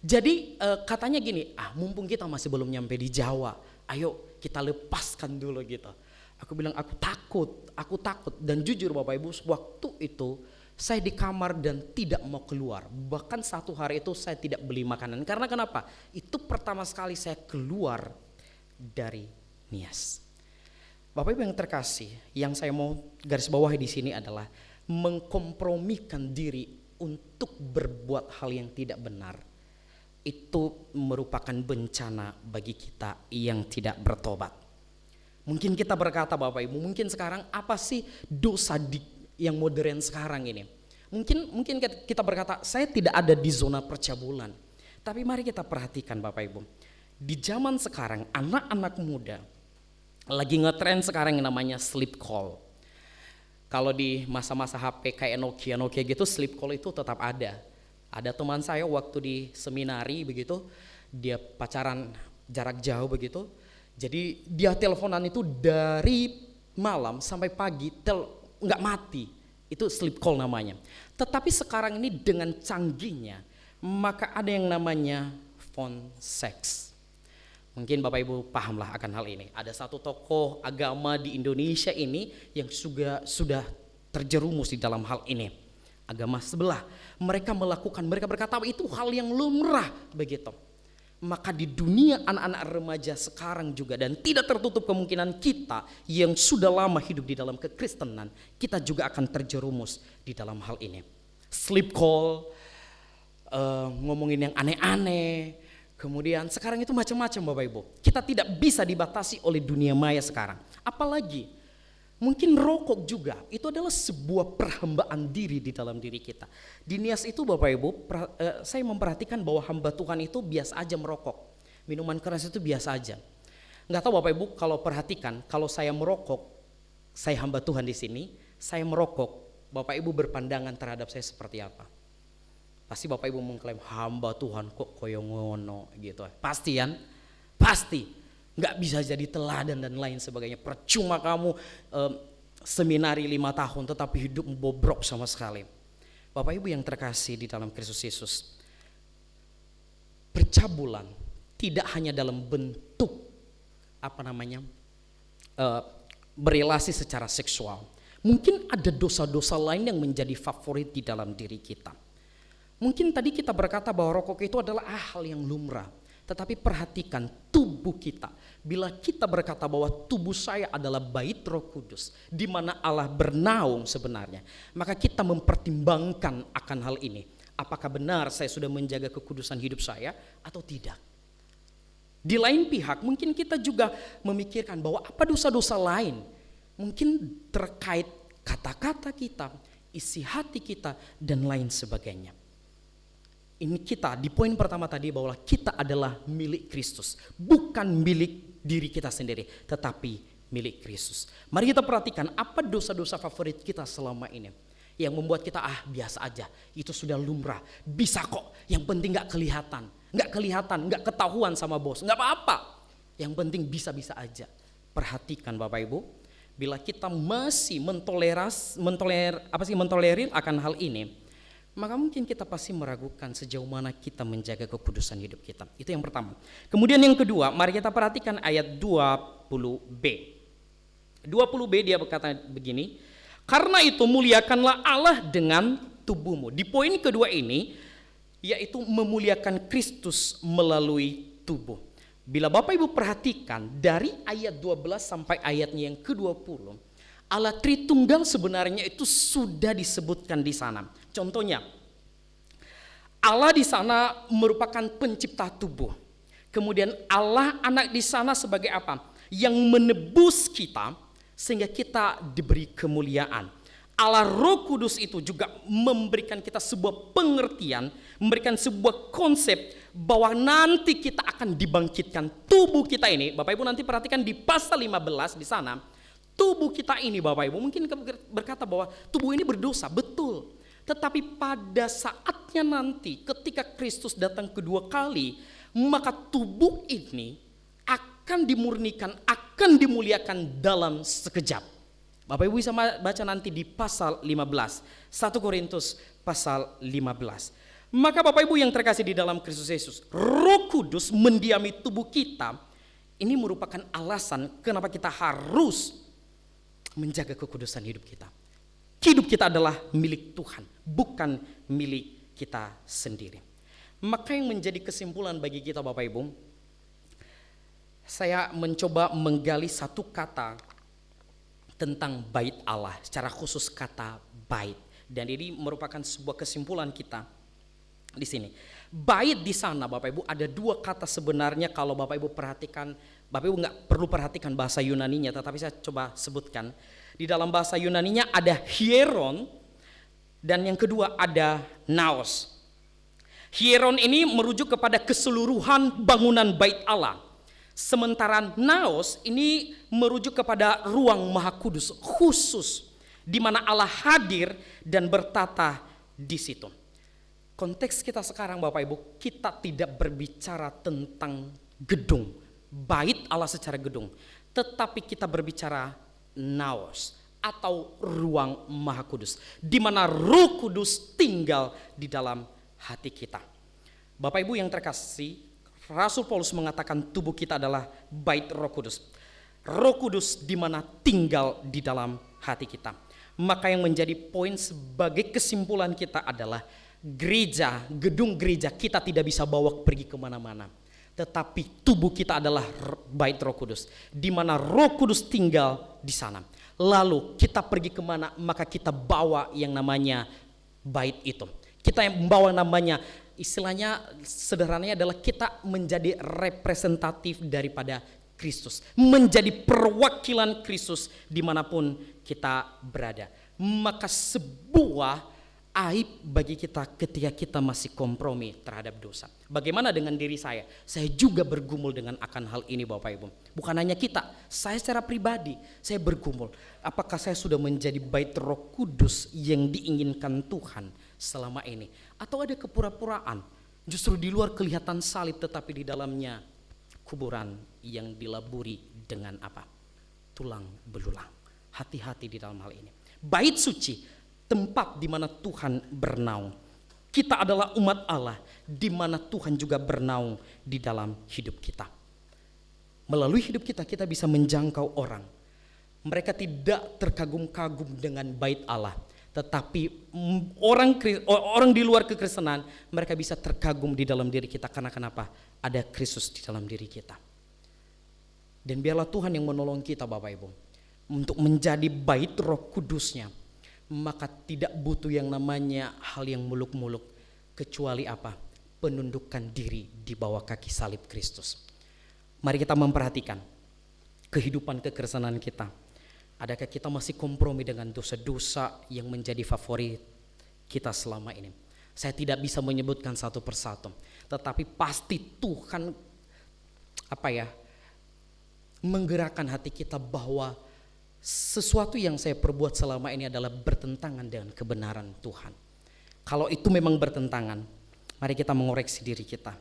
Jadi katanya gini, mumpung kita masih belum nyampe di Jawa, ayo kita lepaskan dulu gitu. Aku bilang aku takut dan jujur Bapak Ibu, waktu itu saya di kamar dan tidak mau keluar. Bahkan 1 hari itu saya tidak beli makanan. Karena kenapa? Itu pertama sekali saya keluar dari Nias. Bapak Ibu yang terkasih, yang saya mau garis bawahi di sini adalah mengkompromikan diri untuk berbuat hal yang tidak benar. Itu merupakan bencana bagi kita yang tidak bertobat. Mungkin kita berkata Bapak Ibu, mungkin sekarang apa sih dosa yang modern sekarang ini? Mungkin kita berkata saya tidak ada di zona percabulan. Tapi mari kita perhatikan Bapak Ibu. Di zaman sekarang anak-anak muda lagi ngetren sekarang yang namanya sleep call. Kalau di masa-masa HP kayak Nokia gitu, sleep call itu tetap ada. Ada teman saya waktu di seminari begitu, dia pacaran jarak jauh begitu. Jadi dia teleponan itu dari malam sampai pagi nggak mati. Itu sleep call namanya. Tetapi sekarang ini dengan canggihnya, maka ada yang namanya phone sex. Mungkin Bapak Ibu pahamlah akan hal ini. Ada satu tokoh agama di Indonesia ini yang sudah terjerumus di dalam hal ini. Agama sebelah, mereka berkata itu hal yang lumrah begitu. Maka di dunia anak-anak remaja sekarang juga, dan tidak tertutup kemungkinan kita yang sudah lama hidup di dalam kekristenan, kita juga akan terjerumus di dalam hal ini. Sleep call, ngomongin yang aneh-aneh, kemudian sekarang itu macam-macam Bapak Ibu. Kita tidak bisa dibatasi oleh dunia maya sekarang. Apalagi mungkin rokok juga, itu adalah sebuah perhambaan diri di dalam diri kita. Di Nias itu Bapak Ibu, saya memperhatikan bahwa hamba Tuhan itu biasa aja merokok. Minuman keras itu biasa aja. Nggak tahu Bapak Ibu kalau perhatikan, kalau saya merokok, saya hamba Tuhan di sini, saya merokok, Bapak Ibu berpandangan terhadap saya seperti apa? Pasti Bapak Ibu mengklaim hamba Tuhan kok koyo ngono gitu. Pasti kan? Pasti. Nggak bisa jadi teladan dan lain sebagainya. Percuma kamu seminari 5 tahun tetapi hidup bobrok sama sekali. Bapak Ibu yang terkasih di dalam Kristus Yesus, percabulan tidak hanya dalam bentuk berelasi secara seksual. Mungkin ada dosa-dosa lain yang menjadi favorit di dalam diri kita. Mungkin tadi kita berkata bahwa rokok itu adalah hal yang lumrah. Tetapi perhatikan tubuh kita. Bila kita berkata bahwa tubuh saya adalah bait Roh Kudus, di mana Allah bernaung sebenarnya, maka kita mempertimbangkan akan hal ini. Apakah benar saya sudah menjaga kekudusan hidup saya atau tidak? Di lain pihak mungkin kita juga memikirkan bahwa apa dosa-dosa lain, mungkin terkait kata-kata kita, isi hati kita, dan lain sebagainya. Ini kita di poin pertama tadi bahwa kita adalah milik Kristus, bukan milik diri kita sendiri, tetapi milik Kristus. Mari kita perhatikan apa dosa-dosa favorit kita selama ini yang membuat kita biasa aja, itu sudah lumrah, bisa kok, yang penting gak kelihatan, gak ketahuan sama bos, gak apa-apa, yang penting bisa-bisa aja. Perhatikan Bapak Ibu, bila kita masih mentolerir akan hal ini, maka mungkin kita pasti meragukan sejauh mana kita menjaga kekudusan hidup kita. Itu yang pertama. Kemudian yang kedua, mari kita perhatikan ayat 20b. 20b dia berkata begini, karena itu muliakanlah Allah dengan tubuhmu. Di poin kedua ini, yaitu memuliakan Kristus melalui tubuh. Bila Bapak Ibu perhatikan dari ayat 12 sampai ayatnya yang ke-20, Allah Tritunggal sebenarnya itu sudah disebutkan di sana. Contohnya, Allah di sana merupakan pencipta tubuh. Kemudian Allah Anak di sana sebagai apa? Yang menebus kita sehingga kita diberi kemuliaan. Allah Roh Kudus itu juga memberikan kita sebuah pengertian, memberikan sebuah konsep bahwa nanti kita akan dibangkitkan. Tubuh kita ini, Bapak Ibu nanti perhatikan di pasal 15 di sana, tubuh kita ini Bapak Ibu mungkin berkata bahwa tubuh ini berdosa, betul. Tetapi pada saatnya nanti ketika Kristus datang kedua kali, maka tubuh ini akan dimurnikan, akan dimuliakan dalam sekejap. Bapak Ibu bisa baca nanti di pasal 15, 1 Korintus pasal 15. Maka Bapak Ibu yang terkasih di dalam Kristus Yesus, Roh Kudus mendiami tubuh kita. Ini merupakan alasan kenapa kita harus menjaga kekudusan hidup kita. Hidup kita adalah milik Tuhan, bukan milik kita sendiri. Maka yang menjadi kesimpulan bagi kita Bapak Ibu, saya mencoba menggali satu kata tentang bait Allah, secara khusus kata bait. Dan ini merupakan sebuah kesimpulan kita di sini. Bait di sana Bapak Ibu ada dua kata sebenarnya, kalau Bapak Ibu perhatikan, Bapak Ibu nggak perlu perhatikan bahasa Yunaninya, tetapi saya coba sebutkan. Di dalam bahasa Yunaninya ada hieron, dan yang kedua ada naos. Hieron ini merujuk kepada keseluruhan bangunan bait Allah. Sementara naos ini merujuk kepada ruang Maha Kudus khusus, di mana Allah hadir dan bertata di situ. Konteks kita sekarang Bapak Ibu, kita tidak berbicara tentang gedung, bait Allah secara gedung, tetapi kita berbicara naos atau ruang Maha Kudus, di mana Roh Kudus tinggal di dalam hati kita. Bapak Ibu yang terkasih, Rasul Paulus mengatakan tubuh kita adalah bait Roh Kudus. Roh Kudus di mana tinggal di dalam hati kita. Maka yang menjadi poin sebagai kesimpulan kita adalah gereja, gedung gereja kita tidak bisa bawa pergi kemana-mana. Tetapi tubuh kita adalah bait Roh Kudus, di mana Roh Kudus tinggal di sana. Lalu kita pergi kemana, maka kita bawa yang namanya bait itu. Kita yang membawa namanya, istilahnya sederhananya adalah kita menjadi representatif daripada Kristus, menjadi perwakilan Kristus dimanapun kita berada. Maka sebuah aib bagi kita ketika kita masih kompromi terhadap dosa. Bagaimana dengan diri saya? Saya juga bergumul dengan akan hal ini Bapak Ibu. Bukan hanya kita, saya secara pribadi saya bergumul. Apakah saya sudah menjadi bait Roh Kudus yang diinginkan Tuhan selama ini? Atau ada kepura-puraan? Justru di luar kelihatan salib tetapi di dalamnya kuburan yang dilaburi dengan apa? Tulang belulang. Hati-hati di dalam hal ini. Bait suci, tempat di mana Tuhan bernaung. Kita adalah umat Allah di mana Tuhan juga bernaung di dalam hidup kita. Melalui hidup kita, kita bisa menjangkau orang. Mereka tidak terkagum-kagum dengan bait Allah, Tetapi orang di luar kekristenan, mereka bisa terkagum di dalam diri kita. Karena kenapa? Ada Kristus di dalam diri kita. Dan biarlah Tuhan yang menolong kita Bapak Ibu untuk menjadi bait Roh Kudusnya. Maka tidak butuh yang namanya hal yang muluk-muluk, kecuali apa? Penundukan diri di bawah kaki salib Kristus. Mari kita memperhatikan kehidupan kekristenan kita. Adakah kita masih kompromi dengan dosa-dosa yang menjadi favorit kita selama ini? Saya tidak bisa menyebutkan satu persatu, tetapi pasti Tuhan menggerakkan hati kita bahwa sesuatu yang saya perbuat selama ini adalah bertentangan dengan kebenaran Tuhan. Kalau itu memang bertentangan, mari kita mengoreksi diri kita.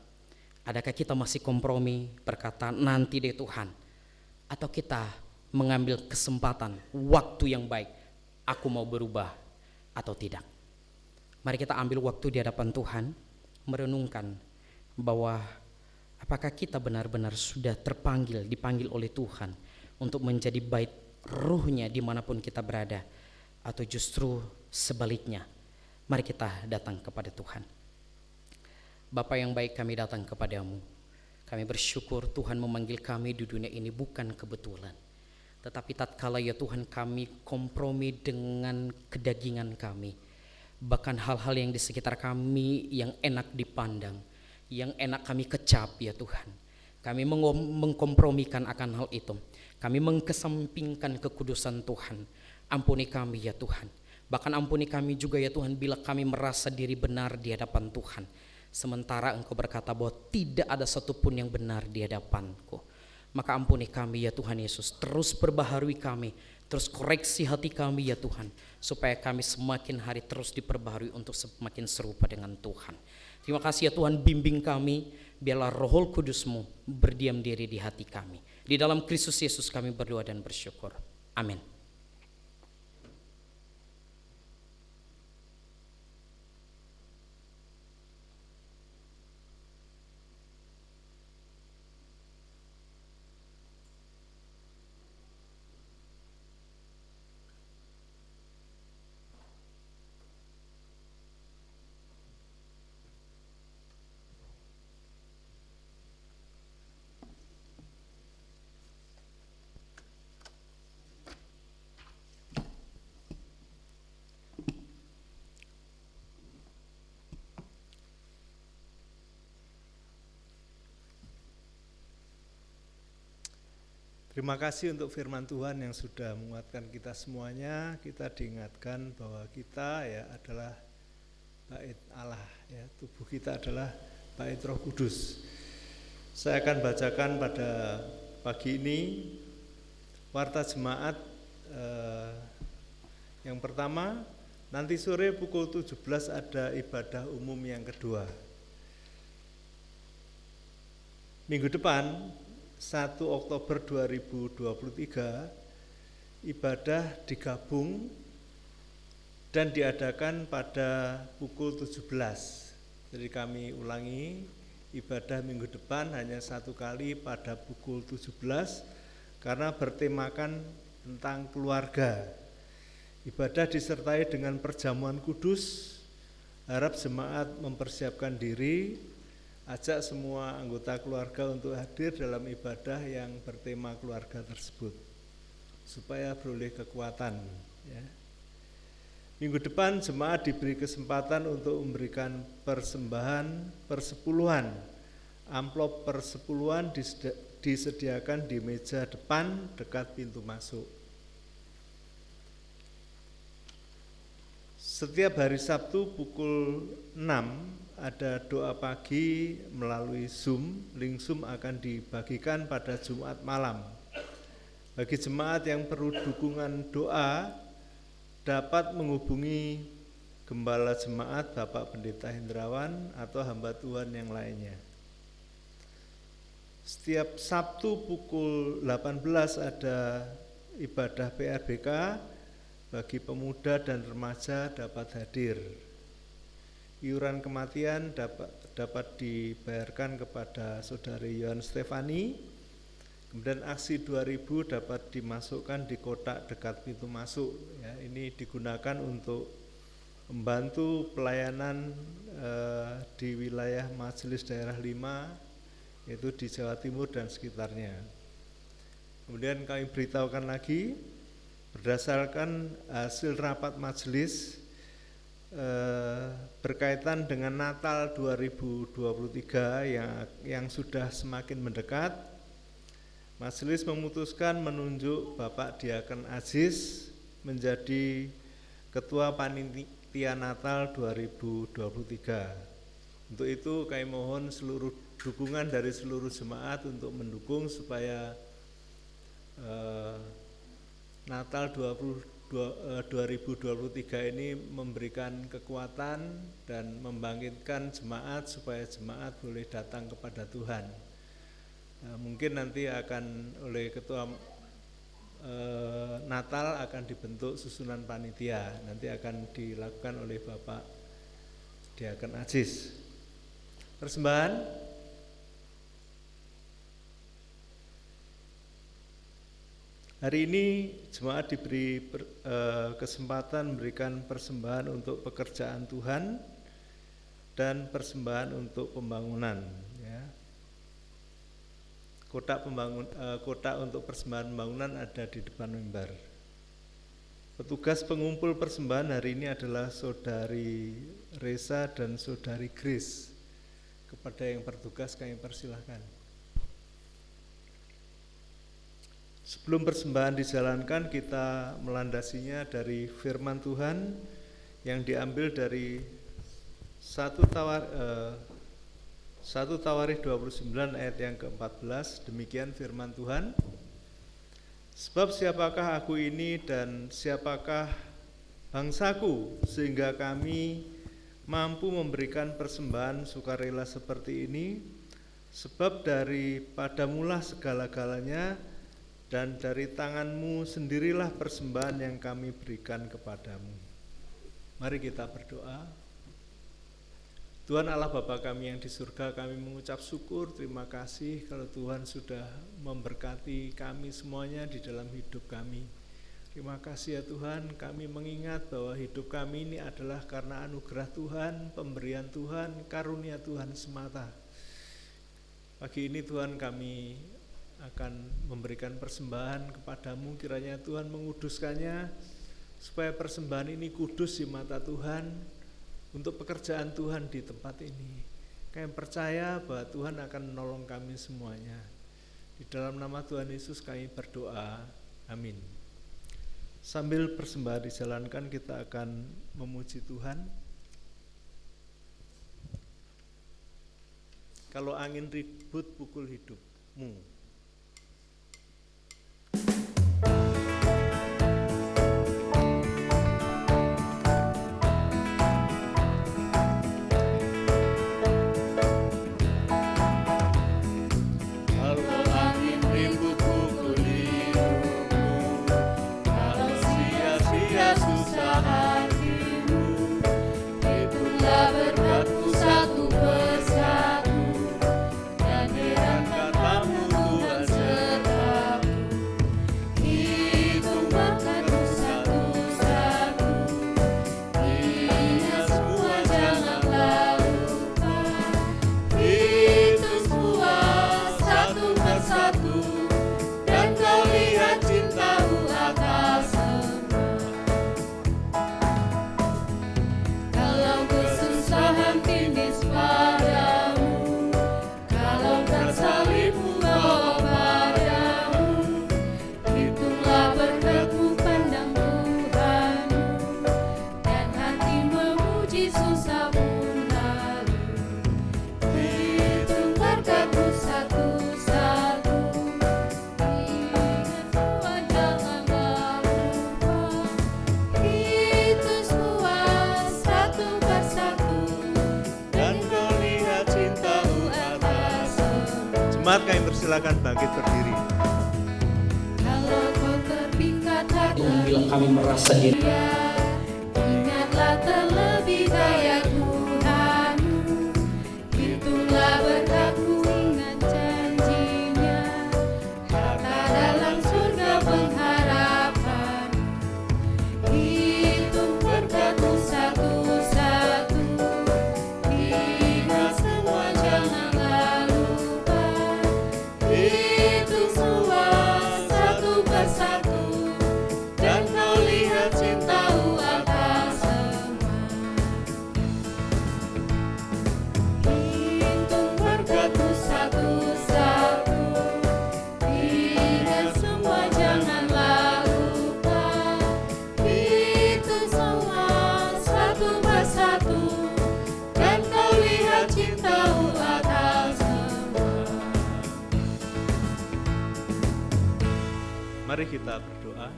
Adakah kita masih kompromi berkata nanti deh Tuhan, atau kita mengambil kesempatan waktu yang baik, aku mau berubah atau tidak. Mari kita ambil waktu di hadapan Tuhan, merenungkan bahwa apakah kita benar-benar sudah dipanggil oleh Tuhan untuk menjadi bait Ruh-Nya dimanapun kita berada, atau justru sebaliknya. Mari kita datang kepada Tuhan. Bapa yang baik, kami datang kepadamu. Kami bersyukur Tuhan memanggil kami di dunia ini bukan kebetulan, tetapi tatkala ya Tuhan kami kompromi dengan kedagingan kami, bahkan hal-hal yang di sekitar kami yang enak dipandang, yang enak kami kecap ya Tuhan, kami mengkompromikan akan hal itu. Kami mengkesampingkan kekudusan Tuhan. Ampuni kami ya Tuhan. Bahkan ampuni kami juga ya Tuhan bila kami merasa diri benar di hadapan Tuhan, sementara Engkau berkata bahwa tidak ada satupun yang benar di hadapan-Ku. Maka ampuni kami ya Tuhan Yesus. Terus perbaharui kami, terus koreksi hati kami ya Tuhan, supaya kami semakin hari terus diperbaharui untuk semakin serupa dengan Tuhan. Terima kasih ya Tuhan, bimbing kami, biarlah Roh Kudus-Mu berdiam diri di hati kami. Di dalam Kristus Yesus kami berdoa dan bersyukur. Amin. Terima kasih untuk firman Tuhan yang sudah menguatkan kita semuanya. Kita diingatkan bahwa kita ya adalah bait Allah, ya, tubuh kita adalah bait Roh Kudus. Saya akan bacakan pada pagi ini warta jemaat yang pertama. Nanti sore pukul 17 ada ibadah umum yang kedua. Minggu depan 1 Oktober 2023 ibadah digabung dan diadakan pada pukul 17. Jadi kami ulangi, ibadah minggu depan hanya satu kali pada pukul 17 karena bertemakan tentang keluarga. Ibadah disertai dengan perjamuan kudus. Harap jemaat mempersiapkan diri, ajak semua anggota keluarga untuk hadir dalam ibadah yang bertema keluarga tersebut supaya beroleh kekuatan, ya. Minggu depan jemaat diberi kesempatan untuk memberikan persembahan persepuluhan. Amplop persepuluhan disediakan di meja depan dekat pintu masuk. Setiap hari Sabtu pukul 6 ada doa pagi melalui Zoom. Link Zoom akan dibagikan pada Jumat malam. Bagi jemaat yang perlu dukungan doa, dapat menghubungi Gembala Jemaat Bapak Pendeta Hendrawan atau hamba Tuhan yang lainnya. Setiap Sabtu pukul 18 ada ibadah PRBK. Bagi pemuda dan remaja dapat hadir. Iuran kematian dapat dibayarkan kepada Saudari Yohan Stefani. Kemudian aksi 2000 dapat dimasukkan di kotak dekat pintu masuk. Ya, ini digunakan untuk membantu pelayanan di wilayah Majelis Daerah 5, yaitu di Jawa Timur dan sekitarnya. Kemudian kami beritahukan lagi, berdasarkan hasil rapat majelis berkaitan dengan Natal 2023 yang sudah semakin mendekat, majelis memutuskan menunjuk Bapak Diaken Aziz menjadi Ketua Panitia Natal 2023. Untuk itu kami mohon seluruh dukungan dari seluruh jemaat untuk mendukung supaya Natal 2023 ini memberikan kekuatan dan membangkitkan jemaat supaya jemaat boleh datang kepada Tuhan. Mungkin nanti akan oleh Ketua Natal akan dibentuk susunan panitia, nanti akan dilakukan oleh Bapak Diaken Aziz. Persembahan. Hari ini jemaat diberi kesempatan memberikan persembahan untuk pekerjaan Tuhan dan persembahan untuk pembangunan. Ya. Kotak untuk persembahan pembangunan ada di depan mimbar. Petugas pengumpul persembahan hari ini adalah Saudari Resa dan Saudari Grace. Kepada yang bertugas kami persilahkan. Sebelum persembahan dijalankan, kita melandasinya dari firman Tuhan yang diambil dari 1 Tawarikh 29 ayat yang ke-14. Demikian firman Tuhan. Sebab siapakah aku ini dan siapakah bangsaku sehingga kami mampu memberikan persembahan sukarela seperti ini? Sebab daripadamulah segala-galanya, dan dari tanganmu sendirilah persembahan yang kami berikan kepadamu. Mari kita berdoa. Tuhan Allah Bapa kami yang di surga, kami mengucap syukur, terima kasih kalau Tuhan sudah memberkati kami semuanya di dalam hidup kami. Terima kasih ya Tuhan, kami mengingat bahwa hidup kami ini adalah karena anugerah Tuhan, pemberian Tuhan, karunia Tuhan semata. Pagi ini Tuhan kami akan memberikan persembahan kepadamu, kiranya Tuhan menguduskannya supaya persembahan ini kudus di mata Tuhan untuk pekerjaan Tuhan di tempat ini. Kami percaya bahwa Tuhan akan menolong kami semuanya. Di dalam nama Tuhan Yesus kami berdoa, amin. Sambil persembahan dijalankan, kita akan memuji Tuhan. Kalau angin ribut pukul hidupmu. Jemaat kami persilakan bangkit berdiri. Kalau kau terpikat hati, Bila kami merasa diri, ingatlah terlebih daya Tuhanmu. Hitunglah berkatmu, ingat janjinya. Harta dalam surga pengharapan. Hitung berkatmu satu Mari kita berdoa.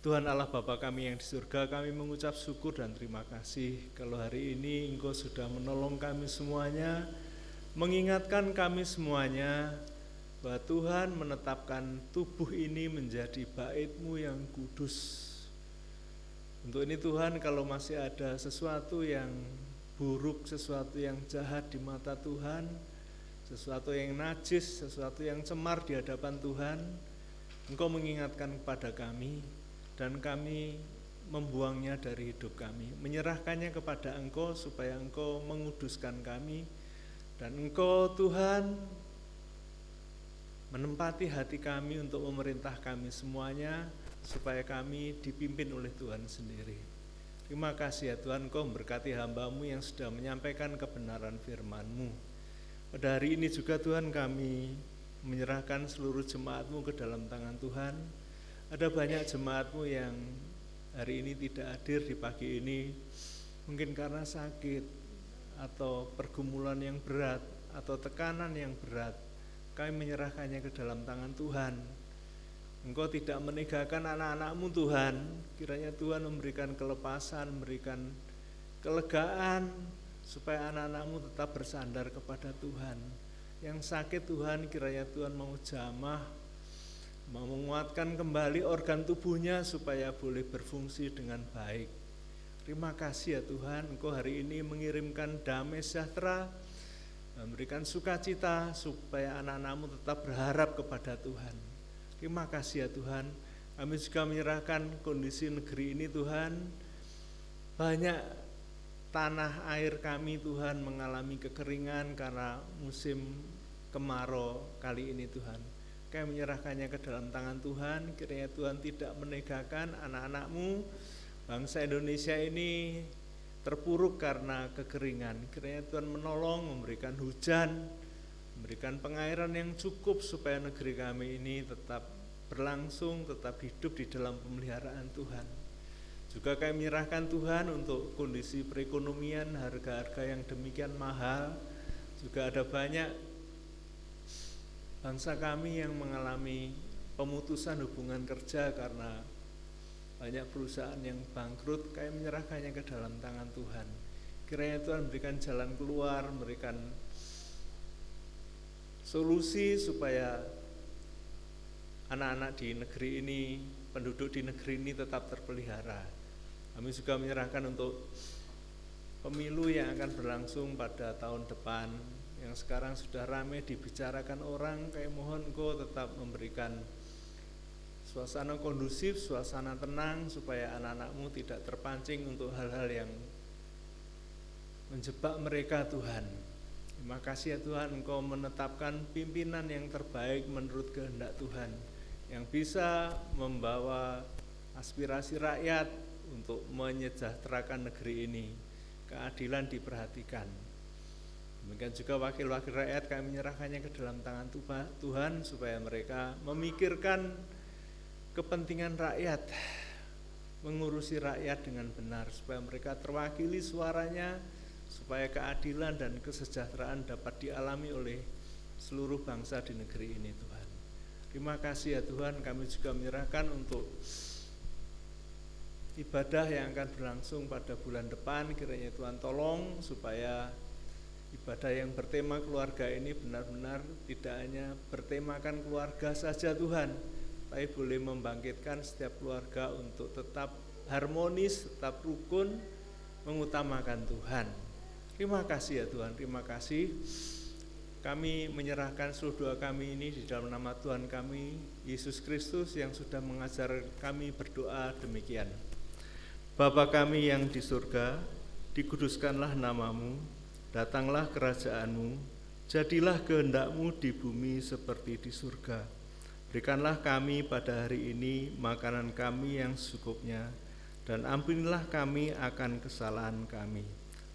Tuhan Allah Bapa kami yang di surga, kami mengucap syukur dan terima kasih kalau hari ini Engkau sudah menolong kami semuanya, mengingatkan kami semuanya bahwa Tuhan menetapkan tubuh ini menjadi bait-Mu yang kudus. Untuk ini Tuhan, kalau masih ada sesuatu yang buruk, sesuatu yang jahat di mata Tuhan, sesuatu yang najis, sesuatu yang cemar di hadapan Tuhan, Engkau mengingatkan kepada kami, dan kami membuangnya dari hidup kami, menyerahkannya kepada Engkau supaya Engkau menguduskan kami, dan Engkau Tuhan menempati hati kami untuk memerintah kami semuanya supaya kami dipimpin oleh Tuhan sendiri. Terima kasih ya Tuhan, Engkau memberkati hamba-Mu yang sudah menyampaikan kebenaran firman-Mu. Pada hari ini juga Tuhan, kami menyerahkan seluruh jemaat-Mu ke dalam tangan Tuhan. Ada banyak jemaat-Mu yang hari ini tidak hadir di pagi ini, mungkin karena sakit atau pergumulan yang berat atau tekanan yang berat. Kami menyerahkannya ke dalam tangan Tuhan. Engkau tidak meninggalkan anak-anak-Mu Tuhan. Kiranya Tuhan memberikan kelepasan, memberikan kelegaan, supaya anak-anak-Mu tetap bersandar kepada Tuhan. Yang sakit Tuhan, kiranya Tuhan mau jamah, mau menguatkan kembali organ tubuhnya supaya boleh berfungsi dengan baik. Terima kasih ya Tuhan, Engkau hari ini mengirimkan damai sejahtera, memberikan sukacita supaya anak-anak-Mu tetap berharap kepada Tuhan. Terima kasih ya Tuhan. Kami juga menyerahkan kondisi negeri ini Tuhan. Banyak tanah air kami Tuhan mengalami kekeringan karena musim kemarau kali ini Tuhan. Kami menyerahkannya ke dalam tangan Tuhan. Kiranya Tuhan tidak menegakkan anak-anak-Mu, bangsa Indonesia ini terpuruk karena kekeringan. Kiranya Tuhan menolong, memberikan hujan, memberikan pengairan yang cukup supaya negeri kami ini tetap berlangsung, tetap hidup di dalam pemeliharaan Tuhan. Juga kami menyerahkan Tuhan untuk kondisi perekonomian, harga-harga yang demikian mahal. Juga ada banyak bangsa kami yang mengalami pemutusan hubungan kerja karena banyak perusahaan yang bangkrut. Kami menyerahkannya ke dalam tangan Tuhan. Kiranya Tuhan berikan jalan keluar, memberikan solusi supaya anak-anak di negeri ini, penduduk di negeri ini tetap terpelihara. Kami juga menyerahkan untuk pemilu yang akan berlangsung pada tahun depan, yang sekarang sudah ramai dibicarakan orang. Kami mohon Engkau tetap memberikan suasana kondusif, suasana tenang, supaya anak-anak-Mu tidak terpancing untuk hal-hal yang menjebak mereka Tuhan. Terima kasih ya Tuhan, Engkau menetapkan pimpinan yang terbaik menurut kehendak Tuhan, yang bisa membawa aspirasi rakyat untuk menyejahterakan negeri ini. Keadilan diperhatikan. Demikian juga wakil-wakil rakyat, kami menyerahkannya ke dalam tangan Tuhan supaya mereka memikirkan kepentingan rakyat, mengurusi rakyat dengan benar, supaya mereka terwakili suaranya, supaya keadilan dan kesejahteraan dapat dialami oleh seluruh bangsa di negeri ini Tuhan. Terima kasih ya Tuhan, kami juga menyerahkan untuk ibadah yang akan berlangsung pada bulan depan. Kiranya Tuhan tolong supaya ibadah yang bertema keluarga ini benar-benar tidak hanya bertemakan keluarga saja Tuhan, tapi boleh membangkitkan setiap keluarga untuk tetap harmonis, tetap rukun, mengutamakan Tuhan. Terima kasih ya Tuhan, terima kasih. Kami menyerahkan seluruh doa kami ini di dalam nama Tuhan kami, Yesus Kristus, yang sudah mengajar kami berdoa demikian. Bapa kami yang di surga, dikuduskanlah nama-Mu, datanglah kerajaan-Mu, jadilah kehendak-Mu di bumi seperti di surga. Berikanlah kami pada hari ini makanan kami yang secukupnya, dan ampunilah kami akan kesalahan kami,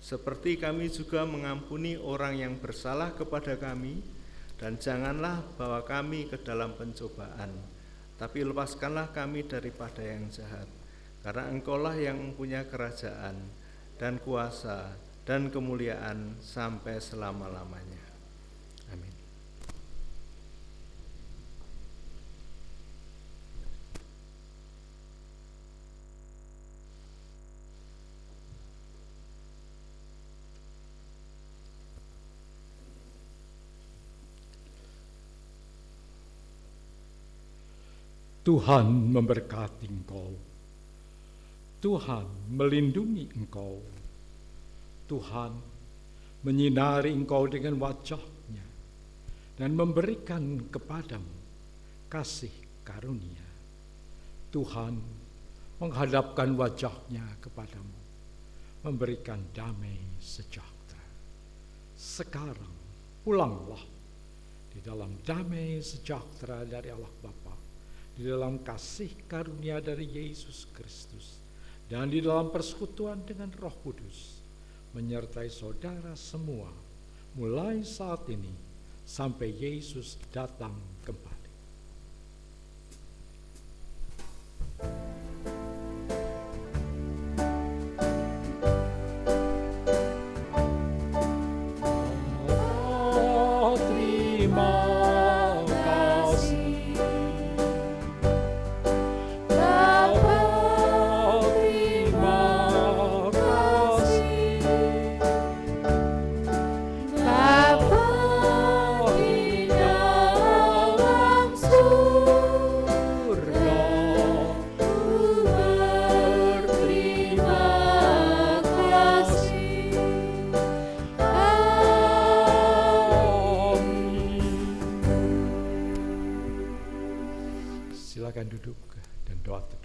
seperti kami juga mengampuni orang yang bersalah kepada kami, dan janganlah bawa kami ke dalam pencobaan, tapi lepaskanlah kami daripada yang jahat. Karena Engkaulah yang mempunyai kerajaan dan kuasa dan kemuliaan sampai selama-lamanya. Amin. Tuhan memberkati engkau. Tuhan melindungi engkau. Tuhan menyinari engkau dengan wajah-Nya dan memberikan kepadamu kasih karunia. Tuhan menghadapkan wajah-Nya kepadamu, memberikan damai sejahtera. Sekarang pulanglah di dalam damai sejahtera dari Allah Bapa, di dalam kasih karunia dari Yesus Kristus, dan di dalam persekutuan dengan Roh Kudus, menyertai saudara semua, mulai saat ini sampai Yesus datang kembali. Silakan duduk dan doa.